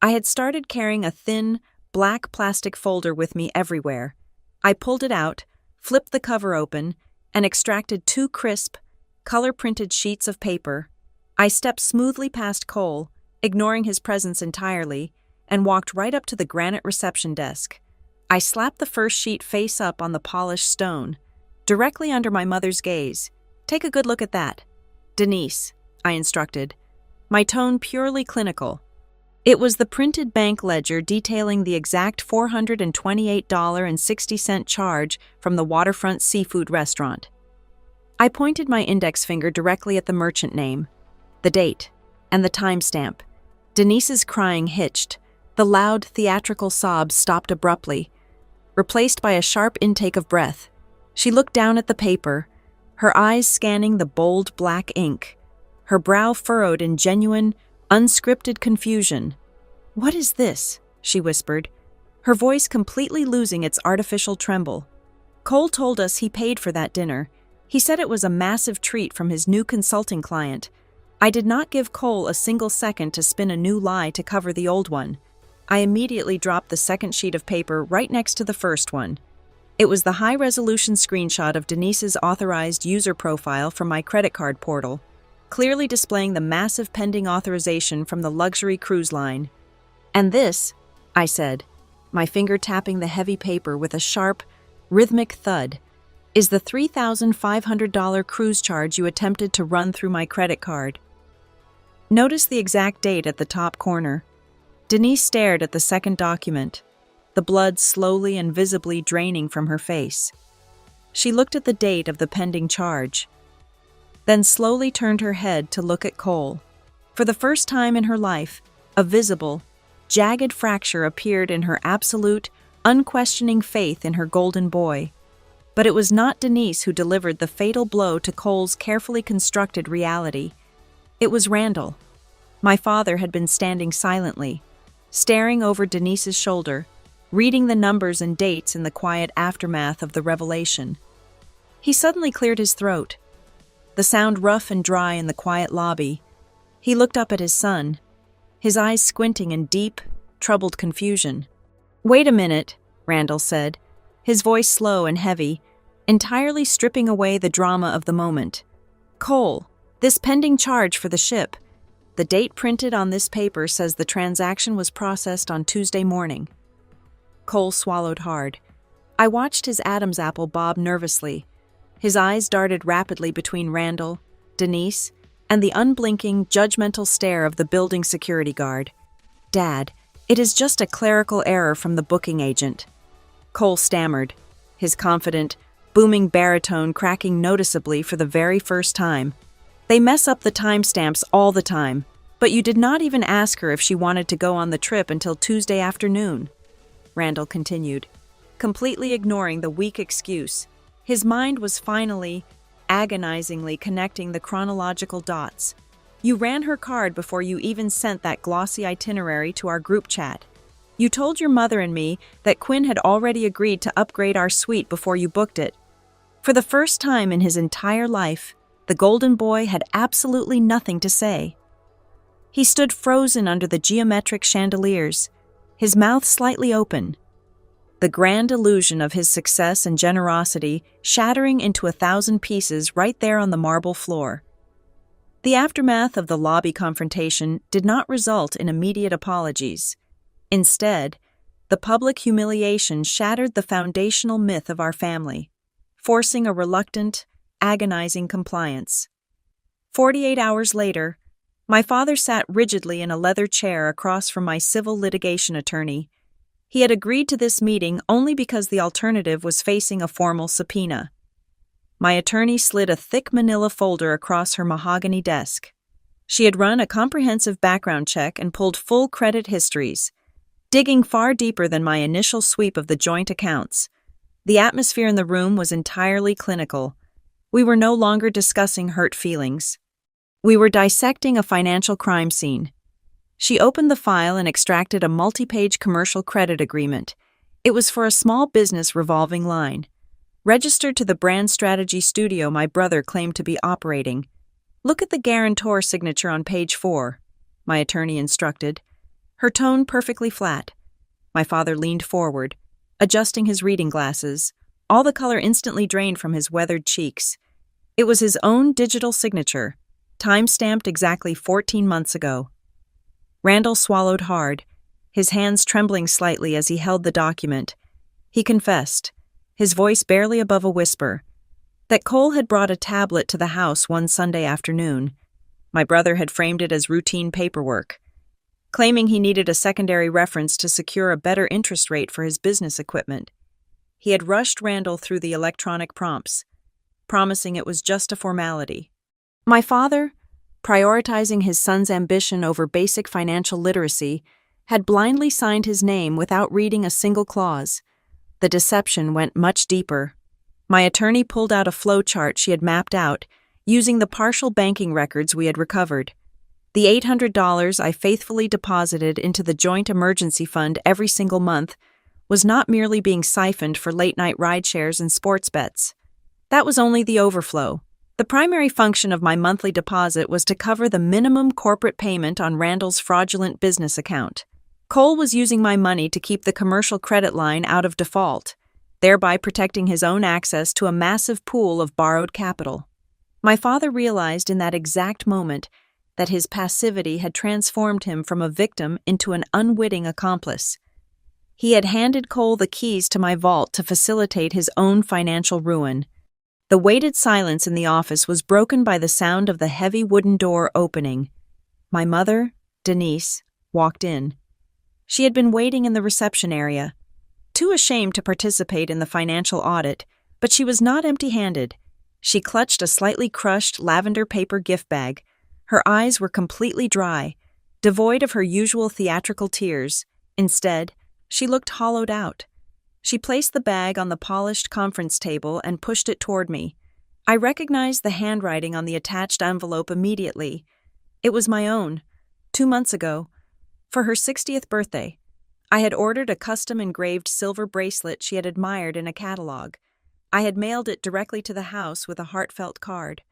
I had started carrying a thin, black plastic folder with me everywhere. I pulled it out, flipped the cover open, and extracted 2 crisp, color-printed sheets of paper. I stepped smoothly past Cole, ignoring his presence entirely, and walked right up to the granite reception desk. I slapped the first sheet face up on the polished stone, directly under my mother's gaze. "Take a good look at that." "Denise," I instructed, my tone purely clinical. It was the printed bank ledger detailing the exact $428.60 charge from the waterfront seafood restaurant. I pointed my index finger directly at the merchant name, the date, and the timestamp. Denise's crying hitched. The loud, theatrical sobs stopped abruptly, replaced by a sharp intake of breath. She looked down at the paper, her eyes scanning the bold black ink, her brow furrowed in genuine, unscripted confusion. "What is this?" she whispered, her voice completely losing its artificial tremble. "Cole told us he paid for that dinner. He said it was a massive treat from his new consulting client. I did not give Cole a single second to spin a new lie to cover the old one. I immediately dropped the second sheet of paper right next to the first one. It was the high-resolution screenshot of Denise's authorized user profile from my credit card portal, clearly displaying the massive pending authorization from the luxury cruise line. "And this," I said, my finger tapping the heavy paper with a sharp, rhythmic thud, "is the $3,500 cruise charge you attempted to run through my credit card." Notice the exact date at the top corner. Denise stared at the second document, the blood slowly and visibly draining from her face. She looked at the date of the pending charge, then slowly turned her head to look at Cole. For the first time in her life, a visible, jagged fracture appeared in her absolute, unquestioning faith in her golden boy. But it was not Denise who delivered the fatal blow to Cole's carefully constructed reality. It was Randall. My father had been standing silently, staring over Denise's shoulder, reading the numbers and dates in the quiet aftermath of the revelation. He suddenly cleared his throat, the sound rough and dry in the quiet lobby. He looked up at his son, his eyes squinting in deep, troubled confusion. "Wait a minute," Randall said, his voice slow and heavy, entirely stripping away the drama of the moment. "Cole, this pending charge for the ship. The date printed on this paper says the transaction was processed on Tuesday morning." Cole swallowed hard. I watched his Adam's apple bob nervously. His eyes darted rapidly between Randall, Denise, and the unblinking, judgmental stare of the building security guard. "Dad, it is just a clerical error from the booking agent." Cole stammered, his confident, booming baritone cracking noticeably for the very first time. "They mess up the timestamps all the time, but you did not even ask her if she wanted to go on the trip until Tuesday afternoon," Randall continued, completely ignoring the weak excuse. His mind was finally, agonizingly connecting the chronological dots. "You ran her card before you even sent that glossy itinerary to our group chat. You told your mother and me that Quinn had already agreed to upgrade our suite before you booked it." For the first time in his entire life, the golden boy had absolutely nothing to say. He stood frozen under the geometric chandeliers, his mouth slightly open, the grand illusion of his success and generosity shattering into 1,000 pieces right there on the marble floor. The aftermath of the lobby confrontation did not result in immediate apologies. Instead, the public humiliation shattered the foundational myth of our family, forcing a reluctant, agonizing compliance. 48 hours later, my father sat rigidly in a leather chair across from my civil litigation attorney. He had agreed to this meeting only because the alternative was facing a formal subpoena. My attorney slid a thick manila folder across her mahogany desk. She had run a comprehensive background check and pulled full credit histories, digging far deeper than my initial sweep of the joint accounts. The atmosphere in the room was entirely clinical. We were no longer discussing hurt feelings. We were dissecting a financial crime scene. She opened the file and extracted a multi-page commercial credit agreement. It was for a small business revolving line, registered to the brand strategy studio my brother claimed to be operating. "Look at the guarantor signature on page 4, my attorney instructed, her tone perfectly flat. My father leaned forward, adjusting his reading glasses, all the color instantly drained from his weathered cheeks. It was his own digital signature, time-stamped exactly 14 months ago. Randall swallowed hard, his hands trembling slightly as he held the document. He confessed, his voice barely above a whisper, that Cole had brought a tablet to the house one Sunday afternoon. My brother had framed it as routine paperwork, claiming he needed a secondary reference to secure a better interest rate for his business equipment. He had rushed Randall through the electronic prompts, promising it was just a formality. My father, prioritizing his son's ambition over basic financial literacy, had blindly signed his name without reading a single clause. The deception went much deeper. My attorney pulled out a flow chart she had mapped out, using the partial banking records we had recovered. The $800 I faithfully deposited into the joint emergency fund every single month was not merely being siphoned for late-night rideshares and sports bets. That was only the overflow. The primary function of my monthly deposit was to cover the minimum corporate payment on Randall's fraudulent business account. Cole was using my money to keep the commercial credit line out of default, thereby protecting his own access to a massive pool of borrowed capital. My father realized in that exact moment that his passivity had transformed him from a victim into an unwitting accomplice. He had handed Cole the keys to my vault to facilitate his own financial ruin. The weighted silence in the office was broken by the sound of the heavy wooden door opening. My mother, Denise, walked in. She had been waiting in the reception area, too ashamed to participate in the financial audit, but she was not empty-handed. She clutched a slightly crushed lavender paper gift bag. Her eyes were completely dry, devoid of her usual theatrical tears. Instead, she looked hollowed out. She placed the bag on the polished conference table and pushed it toward me. I recognized the handwriting on the attached envelope immediately. It was my own, 2 months ago. For her 60th birthday, I had ordered a custom-engraved silver bracelet she had admired in a catalog. I had mailed it directly to the house with a heartfelt card.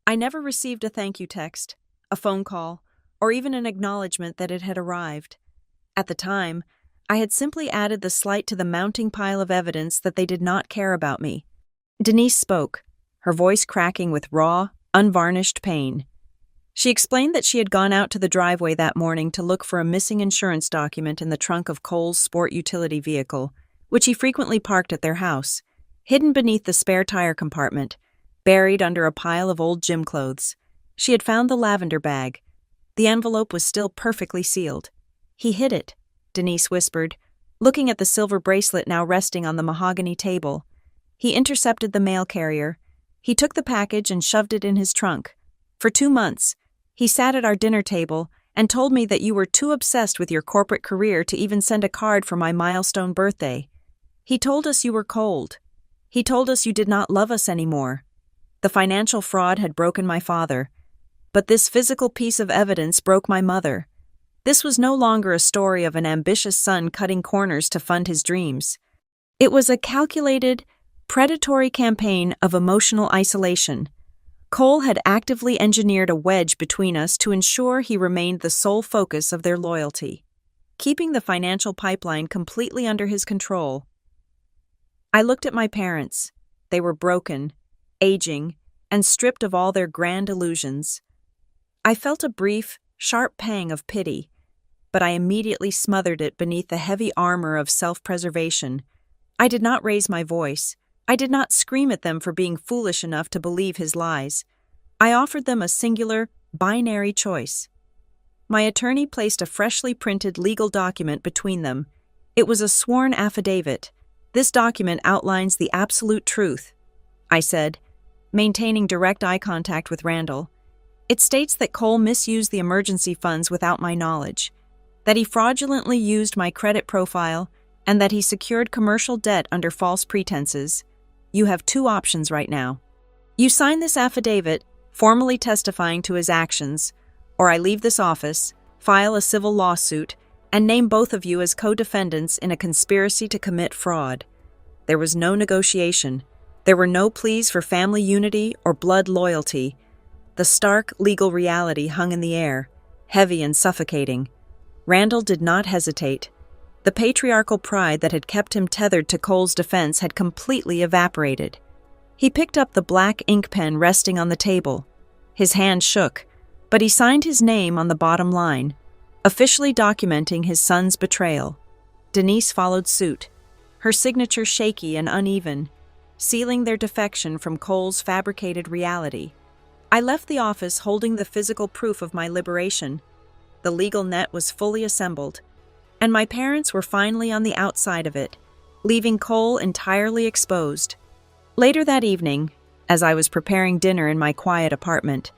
I never received a thank you text, a phone call, or even an acknowledgement that it had arrived. At the time, I had simply added the slight to the mounting pile of evidence that they did not care about me. Denise spoke, her voice cracking with raw, unvarnished pain. She explained that she had gone out to the driveway that morning to look for a missing insurance document in the trunk of Cole's sport utility vehicle, which he frequently parked at their house, hidden beneath the spare tire compartment, buried under a pile of old gym clothes. She had found the lavender bag. The envelope was still perfectly sealed. "He hid it," Denise whispered, looking at the silver bracelet now resting on the mahogany table. "He intercepted the mail carrier. He took the package and shoved it in his trunk. For 2 months, he sat at our dinner table and told me that you were too obsessed with your corporate career to even send a card for my milestone birthday. He told us you were cold. He told us you did not love us anymore." The financial fraud had broken my father, but this physical piece of evidence broke my mother. This was no longer a story of an ambitious son cutting corners to fund his dreams. It was a calculated, predatory campaign of emotional isolation. Cole had actively engineered a wedge between us to ensure he remained the sole focus of their loyalty, keeping the financial pipeline completely under his control. I looked at my parents. They were broken, aging, and stripped of all their grand illusions. I felt a brief, sharp pang of pity, but I immediately smothered it beneath the heavy armor of self-preservation. I did not raise my voice. I did not scream at them for being foolish enough to believe his lies. I offered them a singular, binary choice. My attorney placed a freshly printed legal document between them. It was a sworn affidavit. "This document outlines the absolute truth," I said, maintaining direct eye contact with Randall. "It states that Cole misused the emergency funds without my knowledge, that he fraudulently used my credit profile, and that he secured commercial debt under false pretenses. You have 2 options right now. You sign this affidavit, formally testifying to his actions, or I leave this office, file a civil lawsuit, and name both of you as co-defendants in a conspiracy to commit fraud." There was no negotiation. There were no pleas for family unity or blood loyalty. The stark legal reality hung in the air, heavy and suffocating. Randall did not hesitate. The patriarchal pride that had kept him tethered to Cole's defense had completely evaporated. He picked up the black ink pen resting on the table. His hand shook, but he signed his name on the bottom line, officially documenting his son's betrayal. Denise followed suit, her signature shaky and uneven, sealing their defection from Cole's fabricated reality. I left the office holding the physical proof of my liberation. The legal net was fully assembled, and my parents were finally on the outside of it, leaving Cole entirely exposed. Later that evening, as I was preparing dinner in my quiet apartment,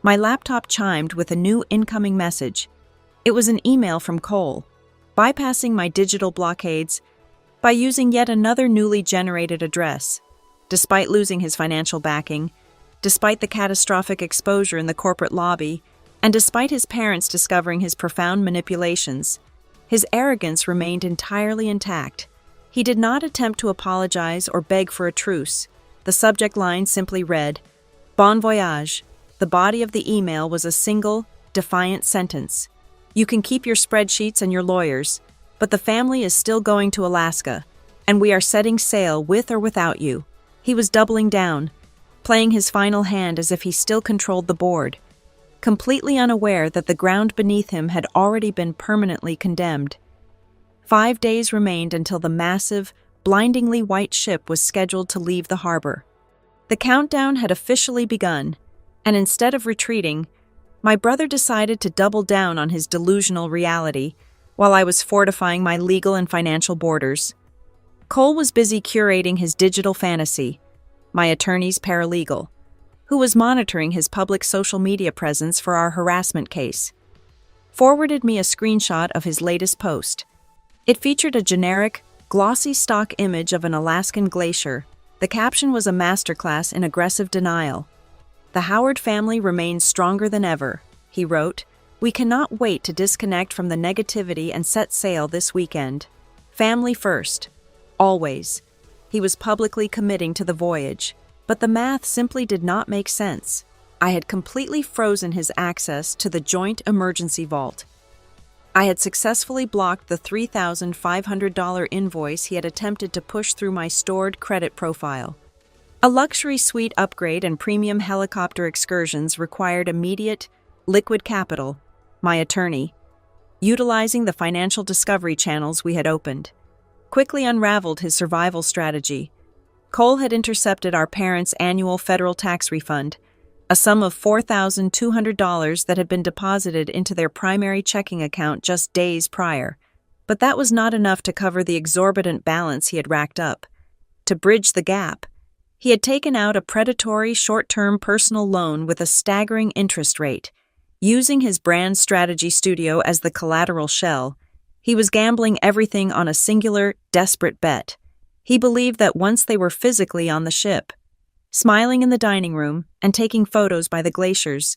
my laptop chimed with a new incoming message. It was an email from Cole, bypassing my digital blockades by using yet another newly generated address. Despite losing his financial backing, despite the catastrophic exposure in the corporate lobby, and despite his parents discovering his profound manipulations, his arrogance remained entirely intact. He did not attempt to apologize or beg for a truce. The subject line simply read, "Bon voyage." The body of the email was a single, defiant sentence. "You can keep your spreadsheets and your lawyers, but the family is still going to Alaska, and we are setting sail with or without you." He was doubling down, playing his final hand as if he still controlled the board, completely unaware that the ground beneath him had already been permanently condemned. 5 days remained until the massive, blindingly white ship was scheduled to leave the harbor. The countdown had officially begun, and instead of retreating, my brother decided to double down on his delusional reality while I was fortifying my legal and financial borders. Cole was busy curating his digital fantasy, my attorney's paralegal, who was monitoring his public social media presence for our harassment case, forwarded me a screenshot of his latest post. It featured a generic, glossy stock image of an Alaskan glacier. The caption was a masterclass in aggressive denial. "The Howard family remains stronger than ever," he wrote. "We cannot wait to disconnect from the negativity and set sail this weekend. Family first. Always." He was publicly committing to the voyage, but the math simply did not make sense. I had completely frozen his access to the joint emergency vault. I had successfully blocked the $3,500 invoice he had attempted to push through my stored credit profile. A luxury suite upgrade and premium helicopter excursions required immediate, liquid capital. My attorney, utilizing the financial discovery channels we had opened, quickly unraveled his survival strategy. Cole had intercepted our parents' annual federal tax refund, a sum of $4,200 that had been deposited into their primary checking account just days prior. But that was not enough to cover the exorbitant balance he had racked up. To bridge the gap, he had taken out a predatory short-term personal loan with a staggering interest rate. Using his brand strategy studio as the collateral shell, he was gambling everything on a singular, desperate bet. He believed that once they were physically on the ship, smiling in the dining room and taking photos by the glaciers,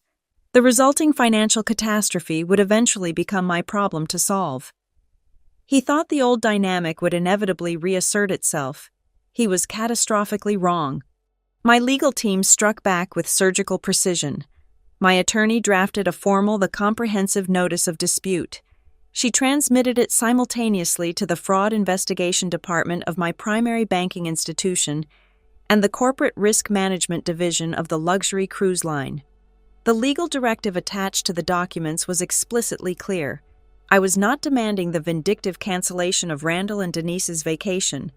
the resulting financial catastrophe would eventually become my problem to solve. He thought the old dynamic would inevitably reassert itself. He was catastrophically wrong. My legal team struck back with surgical precision. My attorney drafted a formal, comprehensive notice of dispute. She transmitted it simultaneously to the Fraud Investigation Department of my primary banking institution and the Corporate Risk Management Division of the luxury cruise line. The legal directive attached to the documents was explicitly clear. I was not demanding the vindictive cancellation of Randall and Denise's vacation.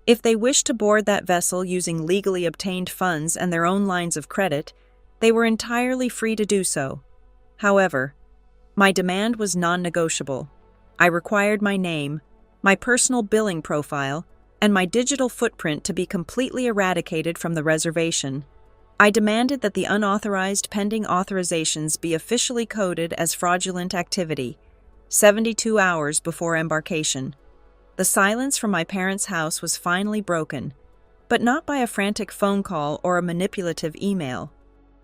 If they wished to board that vessel using legally obtained funds and their own lines of credit, they were entirely free to do so. However, my demand was non-negotiable. I required my name, my personal billing profile, and my digital footprint to be completely eradicated from the reservation. I demanded that the unauthorized pending authorizations be officially coded as fraudulent activity, 72 hours before embarkation. The silence from my parents' house was finally broken, but not by a frantic phone call or a manipulative email.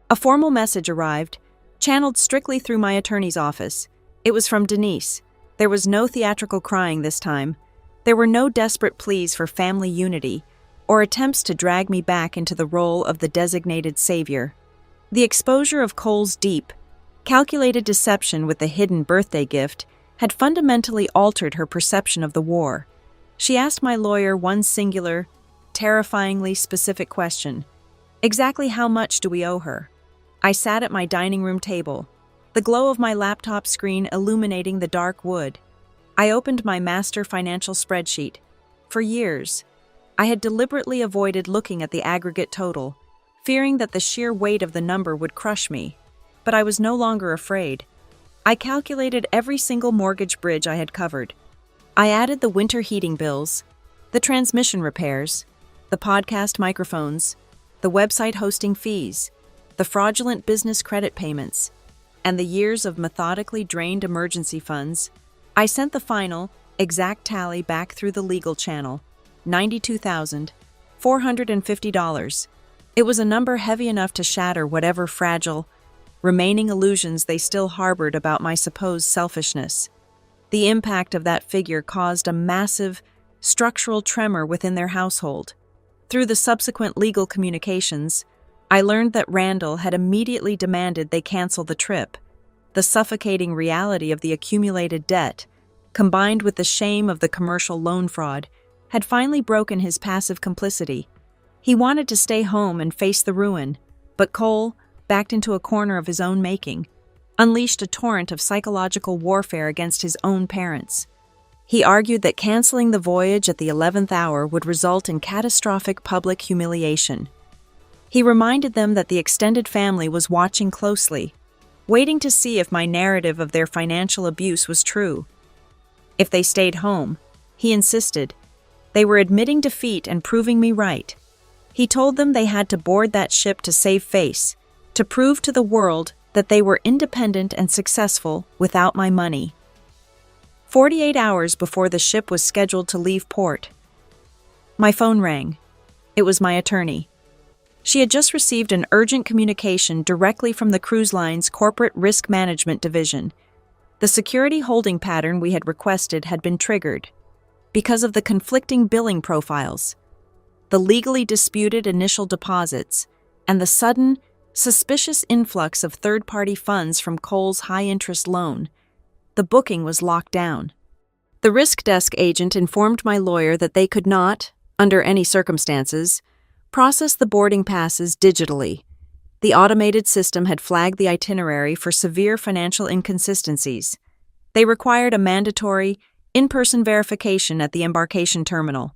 A formal message arrived, channeled strictly through my attorney's office. It was from Denise. There was no theatrical crying this time. There were no desperate pleas for family unity or attempts to drag me back into the role of the designated savior. The exposure of Cole's deep, calculated deception with the hidden birthday gift had fundamentally altered her perception of the war. She asked my lawyer one singular, terrifyingly specific question: exactly how much do we owe her? I sat at my dining room table, the glow of my laptop screen illuminating the dark wood. I opened my master financial spreadsheet. For years, I had deliberately avoided looking at the aggregate total, fearing that the sheer weight of the number would crush me. But I was no longer afraid. I calculated every single mortgage bridge I had covered. I added the winter heating bills, the transmission repairs, the podcast microphones, the website hosting fees, the fraudulent business credit payments, and the years of methodically drained emergency funds. I sent the final, exact tally back through the legal channel: $92,450. It was a number heavy enough to shatter whatever fragile, remaining illusions they still harbored about my supposed selfishness. The impact of that figure caused a massive, structural tremor within their household. Through the subsequent legal communications, I learned that Randall had immediately demanded they cancel the trip. The suffocating reality of the accumulated debt, combined with the shame of the commercial loan fraud, had finally broken his passive complicity. He wanted to stay home and face the ruin, but Cole, backed into a corner of his own making, unleashed a torrent of psychological warfare against his own parents. He argued that canceling the voyage at the 11th hour would result in catastrophic public humiliation. He reminded them that the extended family was watching closely, waiting to see if my narrative of their financial abuse was true. If they stayed home, he insisted, they were admitting defeat and proving me right. He told them they had to board that ship to save face, to prove to the world that they were independent and successful without my money. 48 hours before the ship was scheduled to leave port, my phone rang. It was my attorney. She had just received an urgent communication directly from the cruise line's corporate risk management division. The security holding pattern we had requested had been triggered because of the conflicting billing profiles, the legally disputed initial deposits, and the sudden, suspicious influx of third-party funds from Cole's high-interest loan. The booking was locked down. The risk desk agent informed my lawyer that they could not, under any circumstances, process the boarding passes digitally. The automated system had flagged the itinerary for severe financial inconsistencies. They required a mandatory, in-person verification at the embarkation terminal.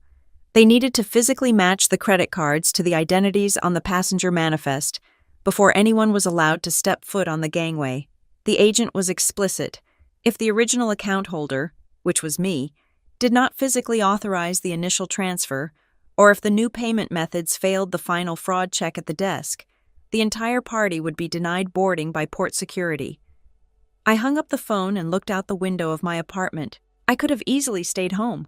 They needed to physically match the credit cards to the identities on the passenger manifest before anyone was allowed to step foot on the gangway. The agent was explicit. If the original account holder, which was me, did not physically authorize the initial transfer, or if the new payment methods failed the final fraud check at the desk, the entire party would be denied boarding by port security. I hung up the phone and looked out the window of my apartment. I could have easily stayed home.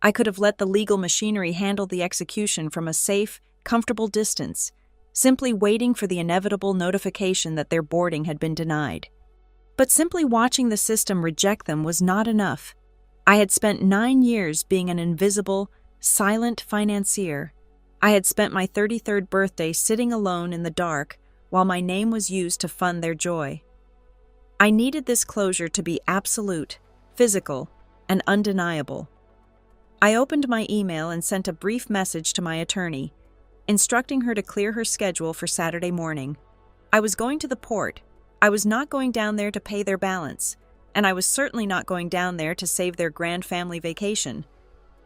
I could have let the legal machinery handle the execution from a safe, comfortable distance, simply waiting for the inevitable notification that their boarding had been denied. But simply watching the system reject them was not enough. I had spent 9 years being an invisible, silent financier. I had spent my 33rd birthday sitting alone in the dark while my name was used to fund their joy. I needed this closure to be absolute, physical, and undeniable. I opened my email and sent a brief message to my attorney, instructing her to clear her schedule for Saturday morning. I was going to the port. I was not going down there to pay their balance, and I was certainly not going down there to save their grand family vacation.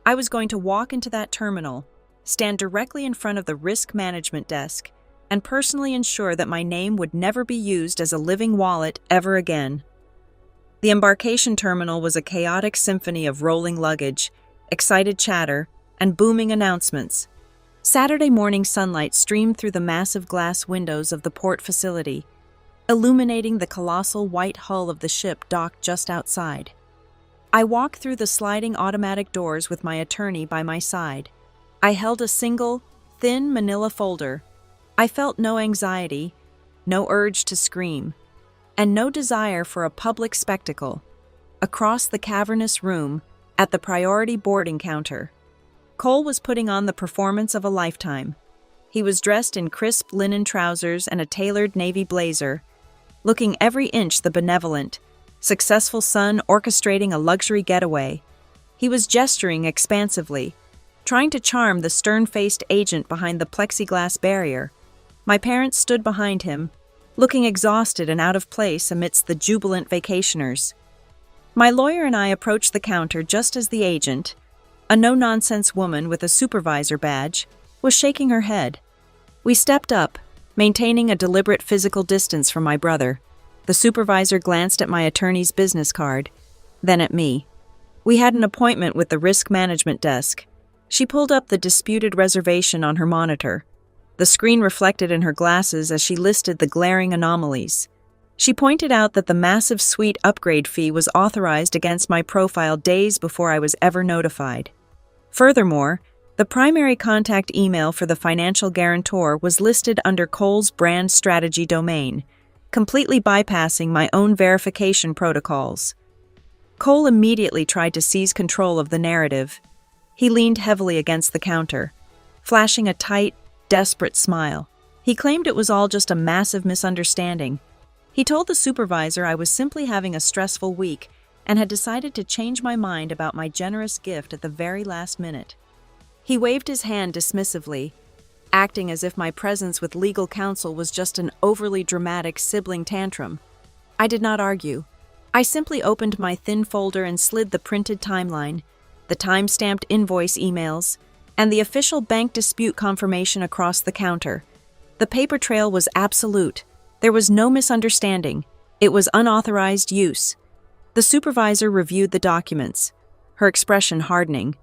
I was going to walk into that terminal, stand directly in front of the risk management desk, and personally ensure that my name would never be used as a living wallet ever again. The embarkation terminal was a chaotic symphony of rolling luggage, excited chatter, and booming announcements. Saturday morning sunlight streamed through the massive glass windows of the port facility, illuminating the colossal white hull of the ship docked just outside. I walked through the sliding automatic doors with my attorney by my side. I held a single, thin manila folder. I felt no anxiety, no urge to scream, and no desire for a public spectacle. Across the cavernous room, at the priority boarding counter, Cole was putting on the performance of a lifetime. He was dressed in crisp linen trousers and a tailored navy blazer, looking every inch the benevolent, successful son orchestrating a luxury getaway. He was gesturing expansively, trying to charm the stern-faced agent behind the plexiglass barrier. My parents stood behind him, looking exhausted and out of place amidst the jubilant vacationers. My lawyer and I approached the counter just as the agent, a no-nonsense woman with a supervisor badge, was shaking her head. We stepped up, maintaining a deliberate physical distance from my brother. The supervisor glanced at my attorney's business card, then at me. We had an appointment with the risk management desk. She pulled up the disputed reservation on her monitor. The screen reflected in her glasses as she listed the glaring anomalies. She pointed out that the massive suite upgrade fee was authorized against my profile days before I was ever notified. Furthermore, the primary contact email for the financial guarantor was listed under Cole's brand strategy domain, completely bypassing my own verification protocols. Cole immediately tried to seize control of the narrative. He leaned heavily against the counter, flashing a tight, desperate smile. He claimed it was all just a massive misunderstanding. He told the supervisor I was simply having a stressful week and had decided to change my mind about my generous gift at the very last minute. He waved his hand dismissively, acting as if my presence with legal counsel was just an overly dramatic sibling tantrum. I did not argue. I simply opened my thin folder and slid the printed timeline, the time-stamped invoice emails, and the official bank dispute confirmation across the counter. The paper trail was absolute. There was no misunderstanding. It was unauthorized use. The supervisor reviewed the documents, her expression hardening.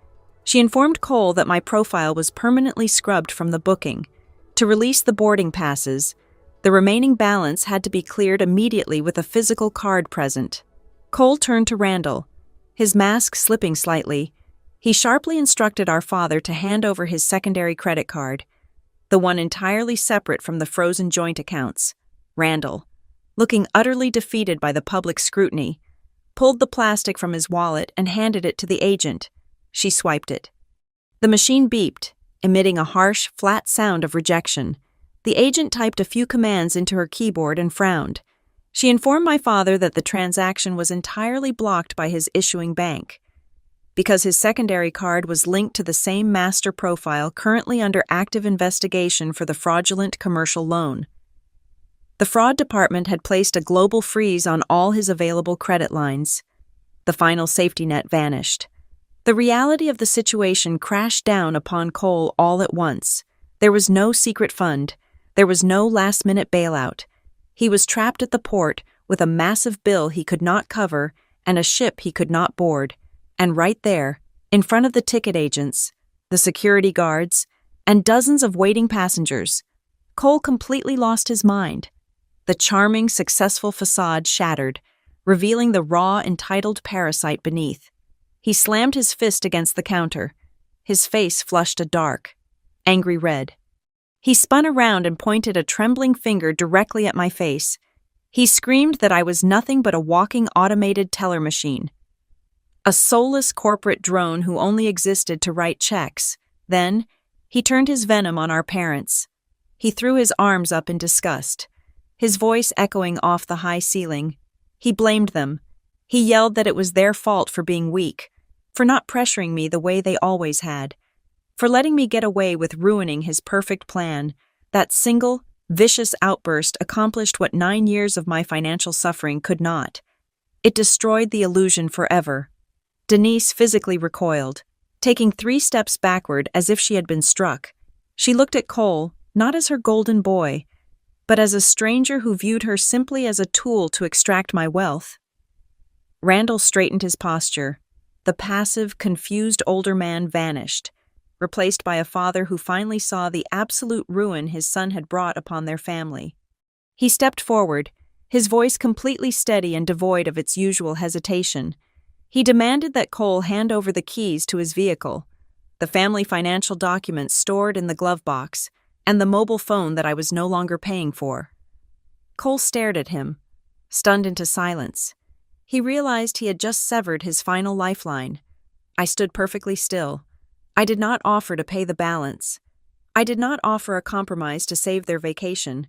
She informed Cole that my profile was permanently scrubbed from the booking. To release the boarding passes, the remaining balance had to be cleared immediately with a physical card present. Cole turned to Randall, his mask slipping slightly. He sharply instructed our father to hand over his secondary credit card, the one entirely separate from the frozen joint accounts. Randall, looking utterly defeated by the public scrutiny, pulled the plastic from his wallet and handed it to the agent. She swiped it. The machine beeped, emitting a harsh, flat sound of rejection. The agent typed a few commands into her keyboard and frowned. She informed my father that the transaction was entirely blocked by his issuing bank, because his secondary card was linked to the same master profile currently under active investigation for the fraudulent commercial loan. The fraud department had placed a global freeze on all his available credit lines. The final safety net vanished. The reality of the situation crashed down upon Cole all at once. There was no secret fund. There was no last-minute bailout. He was trapped at the port with a massive bill he could not cover and a ship he could not board. And right there, in front of the ticket agents, the security guards, and dozens of waiting passengers, Cole completely lost his mind. The charming, successful facade shattered, revealing the raw, entitled parasite beneath. He slammed his fist against the counter. His face flushed a dark, angry red. He spun around and pointed a trembling finger directly at my face. He screamed that I was nothing but a walking automated teller machine, a soulless corporate drone who only existed to write checks. Then, he turned his venom on our parents. He threw his arms up in disgust, his voice echoing off the high ceiling. He blamed them. He yelled that it was their fault for being weak, for not pressuring me the way they always had, for letting me get away with ruining his perfect plan. That single, vicious outburst accomplished what 9 years of my financial suffering could not. It destroyed the illusion forever. Denise physically recoiled, taking 3 steps backward as if she had been struck. She looked at Cole, not as her golden boy, but as a stranger who viewed her simply as a tool to extract my wealth. Randall straightened his posture. The passive, confused older man vanished, replaced by a father who finally saw the absolute ruin his son had brought upon their family. He stepped forward, his voice completely steady and devoid of its usual hesitation. He demanded that Cole hand over the keys to his vehicle, the family financial documents stored in the glove box, and the mobile phone that I was no longer paying for. Cole stared at him, stunned into silence. He realized he had just severed his final lifeline. I stood perfectly still. I did not offer to pay the balance. I did not offer a compromise to save their vacation.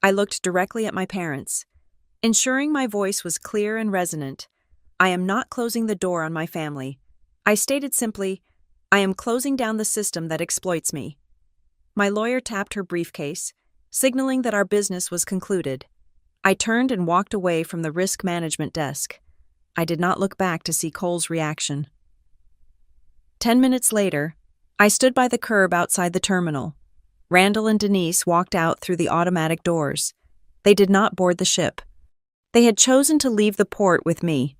I looked directly at my parents, ensuring my voice was clear and resonant. I am not closing the door on my family. I stated simply, I am closing down the system that exploits me. My lawyer tapped her briefcase, signaling that our business was concluded. I turned and walked away from the risk management desk. I did not look back to see Cole's reaction. 10 minutes later, I stood by the curb outside the terminal. Randall and Denise walked out through the automatic doors. They did not board the ship. They had chosen to leave the port with me.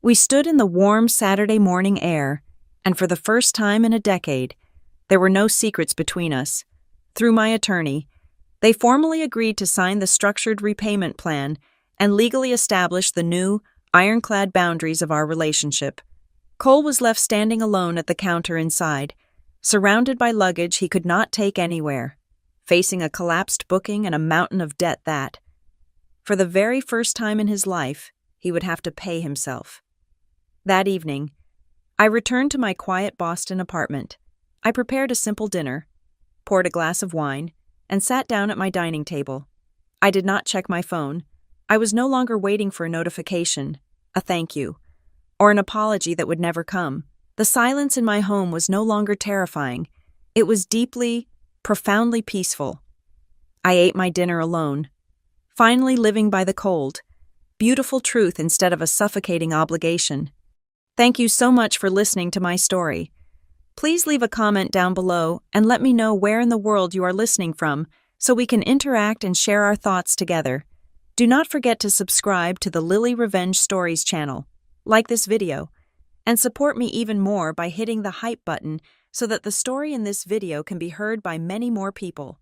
We stood in the warm Saturday morning air, and for the first time in a decade, there were no secrets between us. Through my attorney, they formally agreed to sign the structured repayment plan and legally establish the new, ironclad boundaries of our relationship. Cole was left standing alone at the counter inside, surrounded by luggage he could not take anywhere, facing a collapsed booking and a mountain of debt that, for the very first time in his life, he would have to pay himself. That evening, I returned to my quiet Boston apartment. I prepared a simple dinner, poured a glass of wine, and sat down at my dining table. I did not check my phone. I was no longer waiting for a notification, a thank you, or an apology that would never come. The silence in my home was no longer terrifying. It was deeply, profoundly peaceful. I ate my dinner alone, finally living by the cold, beautiful truth instead of a suffocating obligation. Thank you so much for listening to my story. Please leave a comment down below and let me know where in the world you are listening from so we can interact and share our thoughts together. Do not forget to subscribe to the Lily Revenge Stories channel, like this video, and support me even more by hitting the hype button so that the story in this video can be heard by many more people.